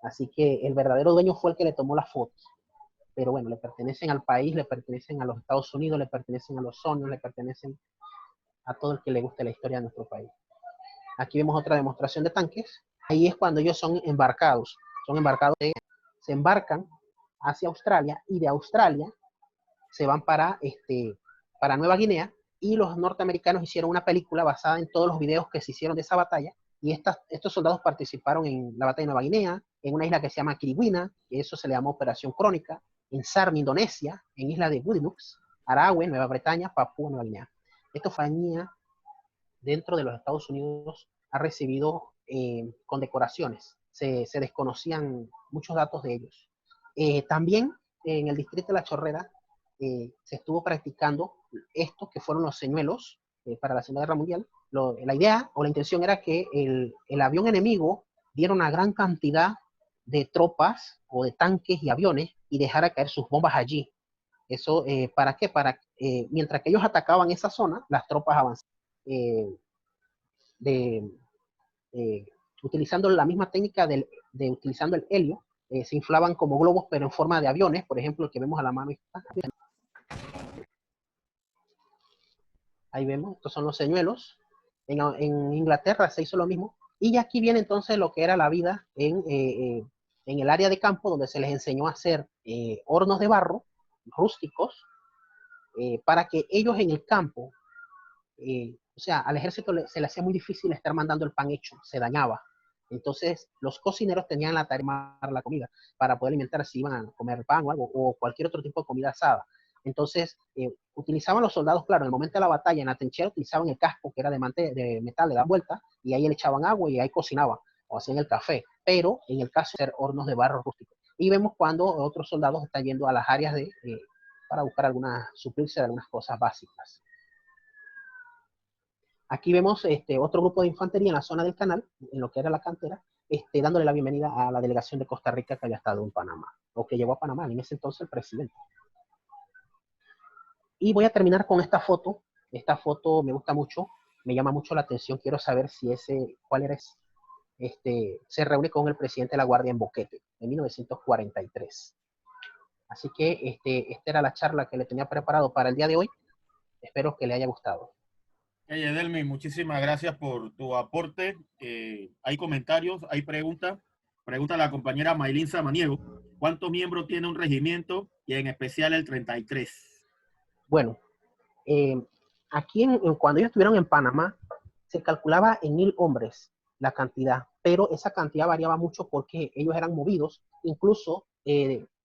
Así que el verdadero dueño fue el que le tomó las fotos. Pero bueno, le pertenecen al país, le pertenecen a los Estados Unidos, le pertenecen a los sonios, le pertenecen a todo el que le guste la historia de nuestro país. Aquí vemos otra demostración de tanques. Ahí es cuando ellos son embarcados. Se embarcan hacia Australia y de Australia se van para Nueva Guinea, y los norteamericanos hicieron una película basada en todos los videos que se hicieron de esa batalla, y estos soldados participaron en la batalla de Nueva Guinea, en una isla que se llama Kiriwina, que eso se le llamó Operación Crónica, en Sarmi, Indonesia, en isla de Goodenough, Arawe, Nueva Bretaña, Papúa Nueva Guinea. Esta compañía dentro de los Estados Unidos ha recibido condecoraciones. Se desconocían muchos datos de ellos. También en el distrito de La Chorrera se estuvo practicando estos que fueron los señuelos para la Segunda Guerra Mundial. La idea o la intención era que el avión enemigo diera una gran cantidad de tropas o de tanques y aviones y dejara caer sus bombas allí. Eso, ¿para qué? Mientras que ellos atacaban esa zona, las tropas avanzaban. De, eh, Utilizando la misma técnica utilizando el helio, se inflaban como globos, pero en forma de aviones, por ejemplo, el que vemos a la mano. Ahí vemos, estos son los señuelos. En Inglaterra se hizo lo mismo. Y aquí viene entonces lo que era la vida en el área de campo, donde se les enseñó a hacer hornos de barro rústicos, para que ellos en el campo, o sea, al ejército se le hacía muy difícil estar mandando el pan hecho, se dañaba. Entonces, los cocineros tenían la tarea de armar la comida para poder alimentar si iban a comer pan o algo, o cualquier otro tipo de comida asada. Entonces, utilizaban los soldados, claro, en el momento de la batalla, en la trinchera, utilizaban el casco que era de metal, le daban vuelta, y ahí le echaban agua y ahí cocinaban, o hacían el café. Pero en el caso de ser hornos de barro rústico. Y vemos cuando otros soldados están yendo a las áreas para buscar suplirse de algunas cosas básicas. Aquí vemos otro grupo de infantería en la zona del canal, en lo que era la cantera, dándole la bienvenida a la delegación de Costa Rica que había estado en Panamá, o que llegó a Panamá en ese entonces el presidente. Y voy a terminar con esta foto. Esta foto me gusta mucho, me llama mucho la atención. Quiero saber cuál era ese. Se reúne con el presidente de la Guardia en Boquete, en 1943. Así que esta era la charla que le tenía preparado para el día de hoy. Espero que le haya gustado. Hey, Edelmi, muchísimas gracias por tu aporte. Hay comentarios, hay preguntas. Pregunta la compañera Maylin Samaniego. ¿Cuántos miembros tiene un regimiento y en especial el 33? Bueno, aquí cuando ellos estuvieron en Panamá, se calculaba en 1000 hombres la cantidad, pero esa cantidad variaba mucho porque ellos eran movidos, incluso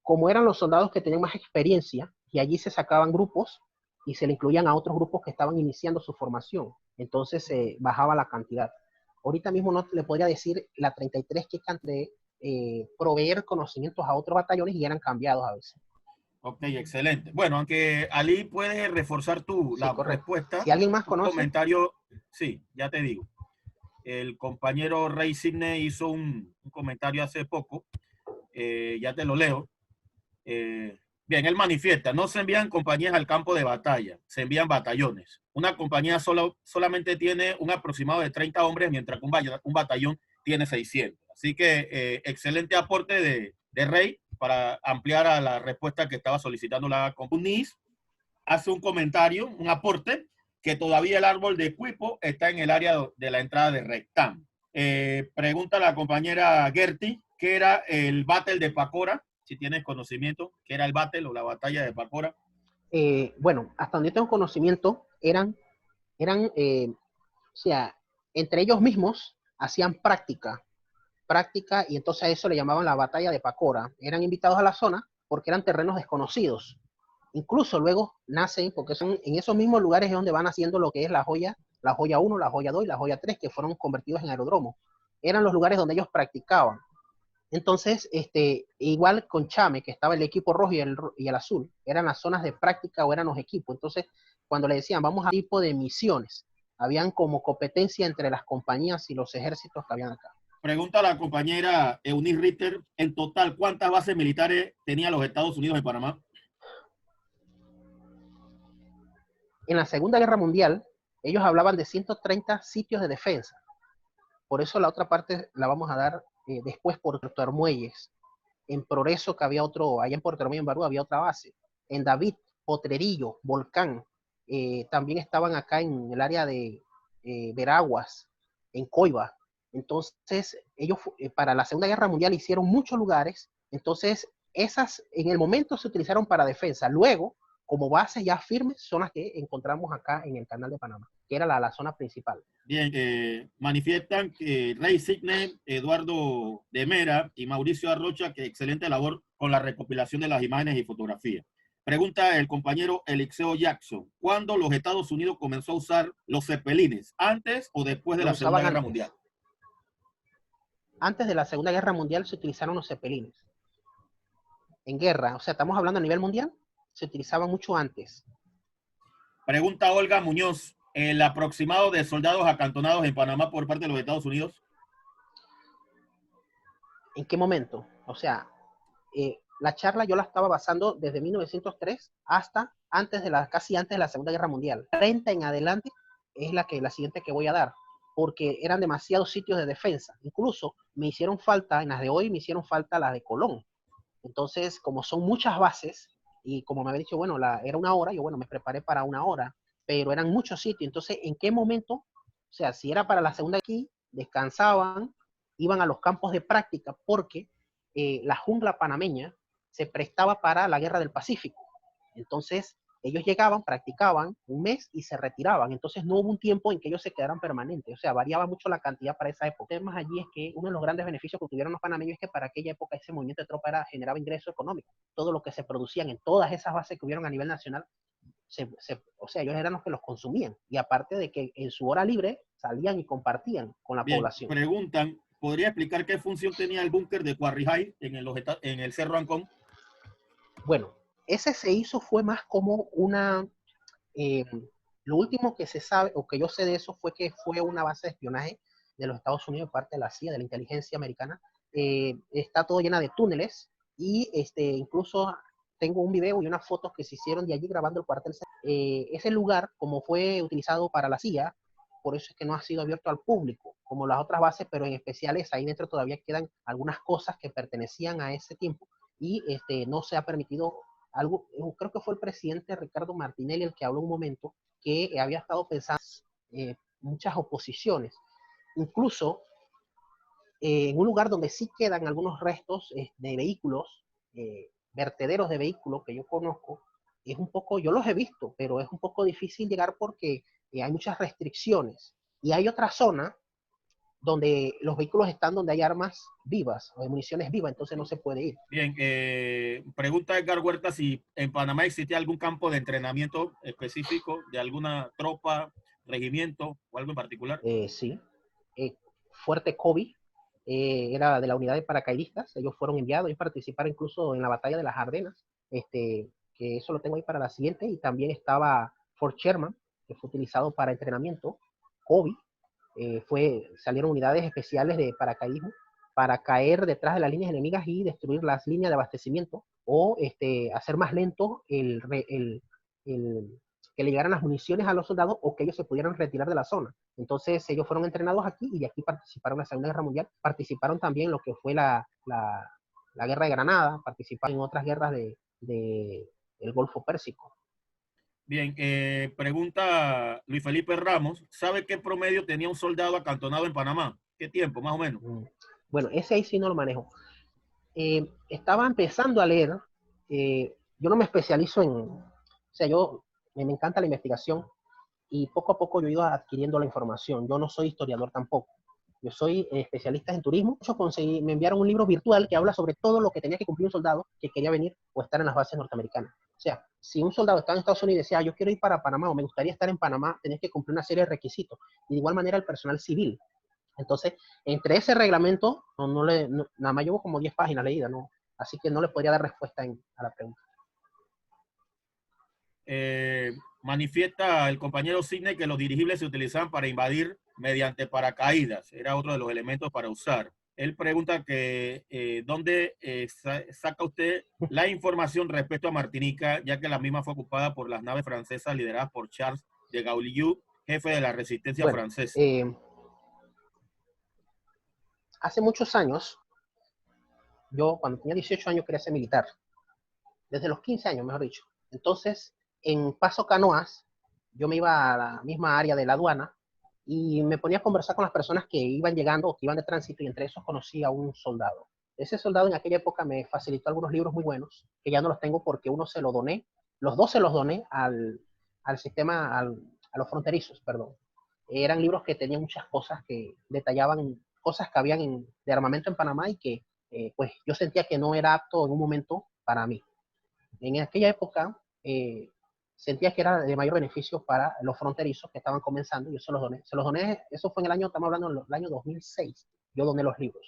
como eran los soldados que tenían más experiencia, y allí se sacaban grupos y se le incluían a otros grupos que estaban iniciando su formación. Entonces se bajaba la cantidad. Ahorita mismo no le podría decir la 33 que de proveer conocimientos a otros batallones y eran cambiados a veces. Ok, excelente. Bueno, aunque Ali puede reforzar Sí, la correcto. respuesta, Si alguien más un conoce, comentario, sí, ya te digo. El compañero Rey Sidney hizo un comentario hace poco, ya te lo leo. Bien, él manifiesta, no se envían compañías al campo de batalla, se envían batallones. Una compañía solamente tiene un aproximado de 30 hombres, mientras que un batallón tiene 600. Así que excelente aporte de Rey para ampliar a la respuesta que estaba solicitando la compañía. Hace un comentario, un aporte, que todavía el árbol de Cuipo está en el área de la entrada de Rectam. Pregunta la compañera Gertie, ¿qué era el Battle de Pacora? Si tienes conocimiento, ¿qué era el Battle o la batalla de Pacora? bueno, hasta donde yo tengo conocimiento, o sea, entre ellos mismos hacían práctica, y entonces a eso le llamaban la batalla de Pacora. Eran invitados a la zona porque eran terrenos desconocidos. Incluso luego nacen, porque son en esos mismos lugares es donde van haciendo lo que es la joya 1, la joya 2 y la joya 3, que fueron convertidos en aeródromos. Eran los lugares donde ellos practicaban. Entonces, igual con Chame, que estaba el equipo rojo y el azul, eran las zonas de práctica o eran los equipos. Entonces, cuando le decían, vamos a tipo de misiones, habían como competencia entre las compañías y los ejércitos que habían acá. Pregunta a la compañera Eunice Ritter, en total, ¿cuántas bases militares tenía los Estados Unidos en Panamá? En la Segunda Guerra Mundial, ellos hablaban de 130 sitios de defensa. Por eso la otra parte la vamos a dar después por Puerto Armuelles. En Progreso, que había otro, allá en Puerto Armuelles, en Barú, había otra base. En David, Potrerillo, Volcán. También estaban acá en el área de Veraguas, en Coiba. Entonces, ellos para la Segunda Guerra Mundial hicieron muchos lugares. Entonces, esas en el momento se utilizaron para defensa. Luego, como bases ya firmes, son las que encontramos acá en el Canal de Panamá, que era la zona principal. Bien, manifiestan que Rey Sidney, Eduardo de Mera y Mauricio Arrocha que excelente labor con la recopilación de las imágenes y fotografías. Pregunta el compañero Elixeo Jackson, ¿cuándo los Estados Unidos comenzó a usar los cepelines? ¿Antes o después de Lo la Segunda usaban Guerra antes. Mundial? Antes de la Segunda Guerra Mundial se utilizaron los zeppelines. En guerra, o sea, estamos hablando a nivel mundial, se utilizaban mucho antes. Pregunta Olga Muñoz, el aproximado de soldados acantonados en Panamá por parte de los Estados Unidos. ¿En qué momento? O sea, la charla yo la estaba basando desde 1903 hasta casi antes de la Segunda Guerra Mundial. 30 en adelante es la siguiente que voy a dar, porque eran demasiados sitios de defensa. Incluso me hicieron falta, en las de hoy me hicieron falta las de Colón. Entonces, como son muchas bases, y como me había dicho, bueno, era una hora, yo bueno, me preparé para una hora, pero eran muchos sitios. Entonces, ¿en qué momento? O sea, si era para la segunda aquí, descansaban, iban a los campos de práctica, porque la jungla panameña se prestaba para la guerra del Pacífico. Entonces, ellos llegaban, practicaban un mes y se retiraban. Entonces no hubo un tiempo en que ellos se quedaran permanentes. O sea, variaba mucho la cantidad para esa época. Además, allí es que uno de los grandes beneficios que tuvieron los panameños es que para aquella época ese movimiento de tropa generaba ingresos económicos. Todo lo que se producían en todas esas bases que hubieron a nivel nacional, o sea, ellos eran los que los consumían. Y aparte de que en su hora libre salían y compartían con la Bien, población. preguntan, ¿podría explicar qué función tenía el búnker de Quarry High en el Cerro Ancón? Bueno, ese se hizo fue más como eh, lo último que se sabe, o que yo sé de eso, fue que fue una base de espionaje de los Estados Unidos, parte de la CIA, de la inteligencia americana. Está todo llena de túneles y incluso tengo un video y unas fotos que se hicieron de allí grabando el cuartel. Ese lugar, como fue utilizado para la CIA, por eso es que no ha sido abierto al público, como las otras bases, pero en especiales ahí dentro todavía quedan algunas cosas que pertenecían a ese tiempo y no se ha permitido algo. Creo que fue el presidente Ricardo Martinelli el que habló un momento que había estado pensando muchas oposiciones. Incluso en un lugar donde sí quedan algunos restos de vehículos, vertederos de vehículos que yo conozco, es un poco, yo los he visto, pero es un poco difícil llegar porque hay muchas restricciones. Y hay otra zona donde los vehículos están donde hay armas vivas o municiones vivas, entonces no se puede ir. Bien, pregunta Edgar Huerta si en Panamá existe algún campo de entrenamiento específico de alguna tropa, regimiento o algo en particular. Sí, Fuerte Kobe era de la unidad de paracaidistas, ellos fueron enviados, ellos participaron incluso en la batalla de las Ardenas, que eso lo tengo ahí para la siguiente, y también estaba Fort Sherman, que fue utilizado para entrenamiento. Kobe, salieron unidades especiales de paracaidismo para caer detrás de las líneas enemigas y destruir las líneas de abastecimiento o hacer más lento que le llegaran las municiones a los soldados o que ellos se pudieran retirar de la zona. Entonces ellos fueron entrenados aquí y de aquí participaron en la Segunda Guerra Mundial, participaron también en lo que fue la Guerra de Granada, participaron en otras guerras del Golfo Pérsico. Bien, pregunta Luis Felipe Ramos, ¿sabe qué promedio tenía un soldado acantonado en Panamá? ¿Qué tiempo, más o menos? Bueno, ese ahí sí no lo manejo. Estaba empezando a leer, yo no me especializo o sea, me encanta la investigación y poco a poco yo he ido adquiriendo la información. Yo no soy historiador tampoco. Yo soy especialista en turismo. Yo me enviaron un libro virtual que habla sobre todo lo que tenía que cumplir un soldado que quería venir o estar en las bases norteamericanas. O sea, si un soldado estaba en Estados Unidos y decía, yo quiero ir para Panamá o me gustaría estar en Panamá, tenías que cumplir una serie de requisitos. Y de igual manera el personal civil. Entonces, entre ese reglamento, nada más llevo como 10 páginas leídas, ¿no? Así que no le podría dar respuesta a la pregunta. Manifiesta el compañero Sidney que los dirigibles se utilizaban para invadir mediante paracaídas. Era otro de los elementos para usar. Él pregunta que dónde saca usted la información respecto a Martinica, ya que la misma fue ocupada por las naves francesas lideradas por Charles de Gaulle, jefe de la resistencia francesa. Hace muchos años, yo cuando tenía 18 años quería ser militar. Desde los 15 años, mejor dicho. Entonces, en Paso Canoas, yo me iba a la misma área de la aduana y me ponía a conversar con las personas que iban llegando o que iban de tránsito y entre esos conocí a un soldado. Ese soldado en aquella época me facilitó algunos libros muy buenos, que ya no los tengo porque uno se lo doné, los dos se los doné al sistema, a los fronterizos, perdón. Eran libros que tenían muchas cosas que detallaban cosas que habían de armamento en Panamá y que pues yo sentía que no era apto en un momento para mí. En aquella época sentía que era de mayor beneficio para los fronterizos que estaban comenzando. Yo se los doné. Se los doné, eso fue en el año, estamos hablando del año 2006. Yo doné los libros.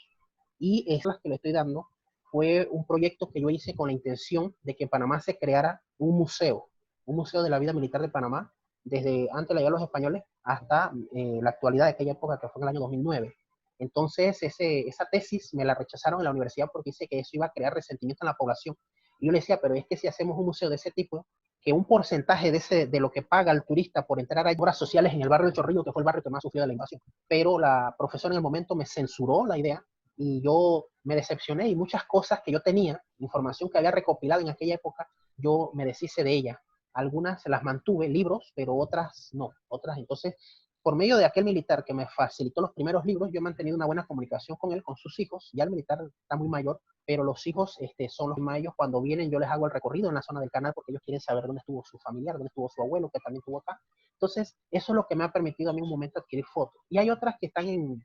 Y esas que le estoy dando fue un proyecto que yo hice con la intención de que en Panamá se creara un museo de la vida militar de Panamá, desde antes de la llegada de los españoles hasta la actualidad de aquella época, que fue en el año 2009. Entonces, esa tesis me la rechazaron en la universidad porque dice que eso iba a crear resentimiento en la población. Y yo le decía, pero es que si hacemos un museo de ese tipo, que un porcentaje de lo que paga el turista por entrar a obras sociales en el barrio del Chorrillo, que fue el barrio que más sufrió de la invasión. Pero la profesora en el momento me censuró la idea y yo me decepcioné y muchas cosas que yo tenía, información que había recopilado en aquella época, yo me deshice de ella. Algunas se las mantuve, libros, pero otras no. Entonces, por medio de aquel militar que me facilitó los primeros libros, yo he mantenido una buena comunicación con él, con sus hijos. Ya el militar está muy mayor, pero los hijos son los mayores. Cuando vienen, yo les hago el recorrido en la zona del canal porque ellos quieren saber dónde estuvo su familiar, dónde estuvo su abuelo, que también estuvo acá. Entonces, eso es lo que me ha permitido a mí un momento adquirir fotos. Y hay otras que están en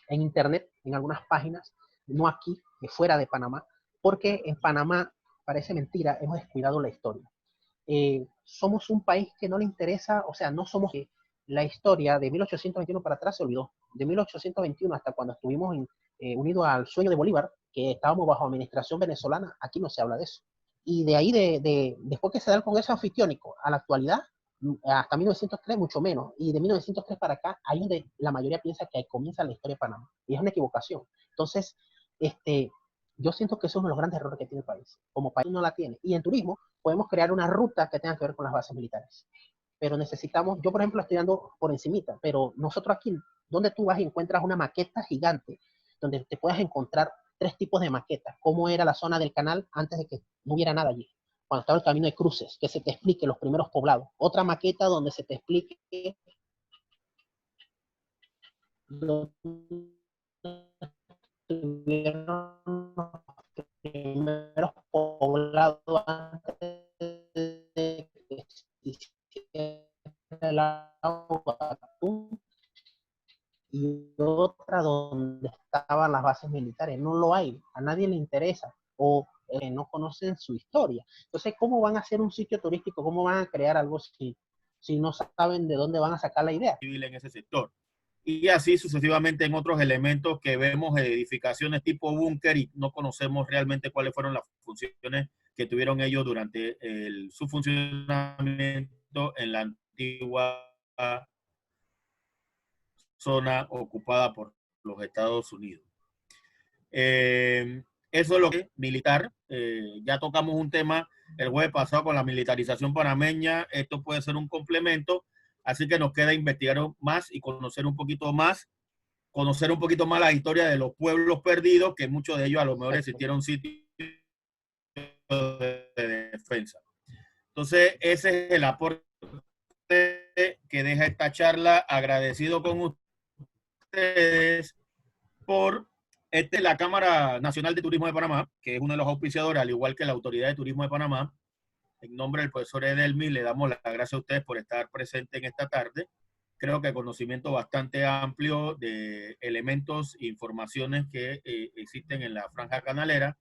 internet, en algunas páginas, no aquí, fuera de Panamá, porque en Panamá, parece mentira, hemos descuidado la historia. Somos un país que no le interesa, o sea, no somos... la historia de 1821 para atrás se olvidó. De 1821 hasta cuando estuvimos unidos al sueño de Bolívar, que estábamos bajo administración venezolana, aquí no se habla de eso. Y de ahí, después que se da el Congreso Anfictiónico a la actualidad, hasta 1903 mucho menos. Y de 1903 para acá, ahí donde la mayoría piensa que ahí comienza la historia de Panamá. Y es una equivocación. Entonces, yo siento que eso es uno de los grandes errores que tiene el país. Como país no la tiene. Y en turismo podemos crear una ruta que tenga que ver con las bases militares. Pero necesitamos, yo por ejemplo estoy dando por encimita, pero nosotros aquí, donde tú vas y encuentras una maqueta gigante, donde te puedas encontrar 3 tipos de maquetas, cómo era la zona del canal antes de que no hubiera nada allí, cuando estaba el camino de cruces, que se te explique los primeros poblados, otra maqueta donde se te explique los primeros poblados antes de que se hiciera el agua, y otra donde estaban las bases militares. No lo hay, a nadie le interesa o no conocen su historia. Entonces, ¿cómo van a hacer un sitio turístico? ¿Cómo van a crear algo si no saben de dónde van a sacar la idea? Civil en ese sector. Y así sucesivamente en otros elementos que vemos, edificaciones tipo búnker, y no conocemos realmente cuáles fueron las funciones que tuvieron ellos durante su funcionamiento en la antigua zona ocupada por los Estados Unidos. Eso es lo que es militar. Ya tocamos un tema el jueves pasado con la militarización panameña. Esto puede ser un complemento, así que nos queda investigar más y conocer un poquito más la historia de los pueblos perdidos, que muchos de ellos a lo mejor existieron sitios de defensa. Entonces, ese es el aporte que deja esta charla. Agradecido con ustedes por la Cámara Nacional de Turismo de Panamá, que es uno de los auspiciadores, al igual que la Autoridad de Turismo de Panamá. En nombre del profesor Edelmi, le damos las gracias a ustedes por estar presentes en esta tarde. Creo que conocimiento bastante amplio de elementos e informaciones que existen en la franja canalera.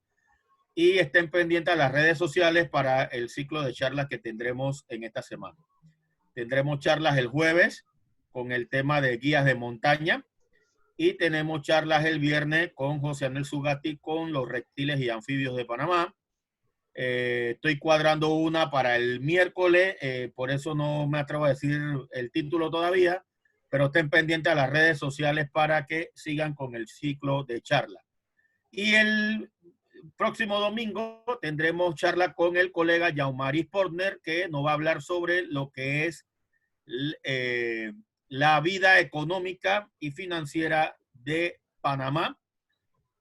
Y estén pendientes a las redes sociales para el ciclo de charlas que tendremos en esta semana. Tendremos charlas el jueves con el tema de guías de montaña, y tenemos charlas el viernes con José Anel Zugatti con los reptiles y anfibios de Panamá. Estoy cuadrando una para el miércoles, por eso no me atrevo a decir el título todavía, pero estén pendientes a las redes sociales para que sigan con el ciclo de charla. Y el próximo domingo tendremos charla con el colega Jaumaris Portner, que nos va a hablar sobre lo que es la vida económica y financiera de Panamá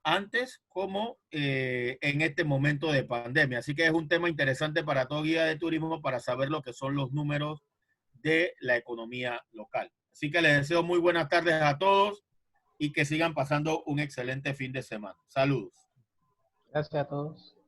antes como en este momento de pandemia. Así que es un tema interesante para todo guía de turismo, para saber lo que son los números de la economía local. Así que les deseo muy buenas tardes a todos y que sigan pasando un excelente fin de semana. Saludos. Gracias a todos.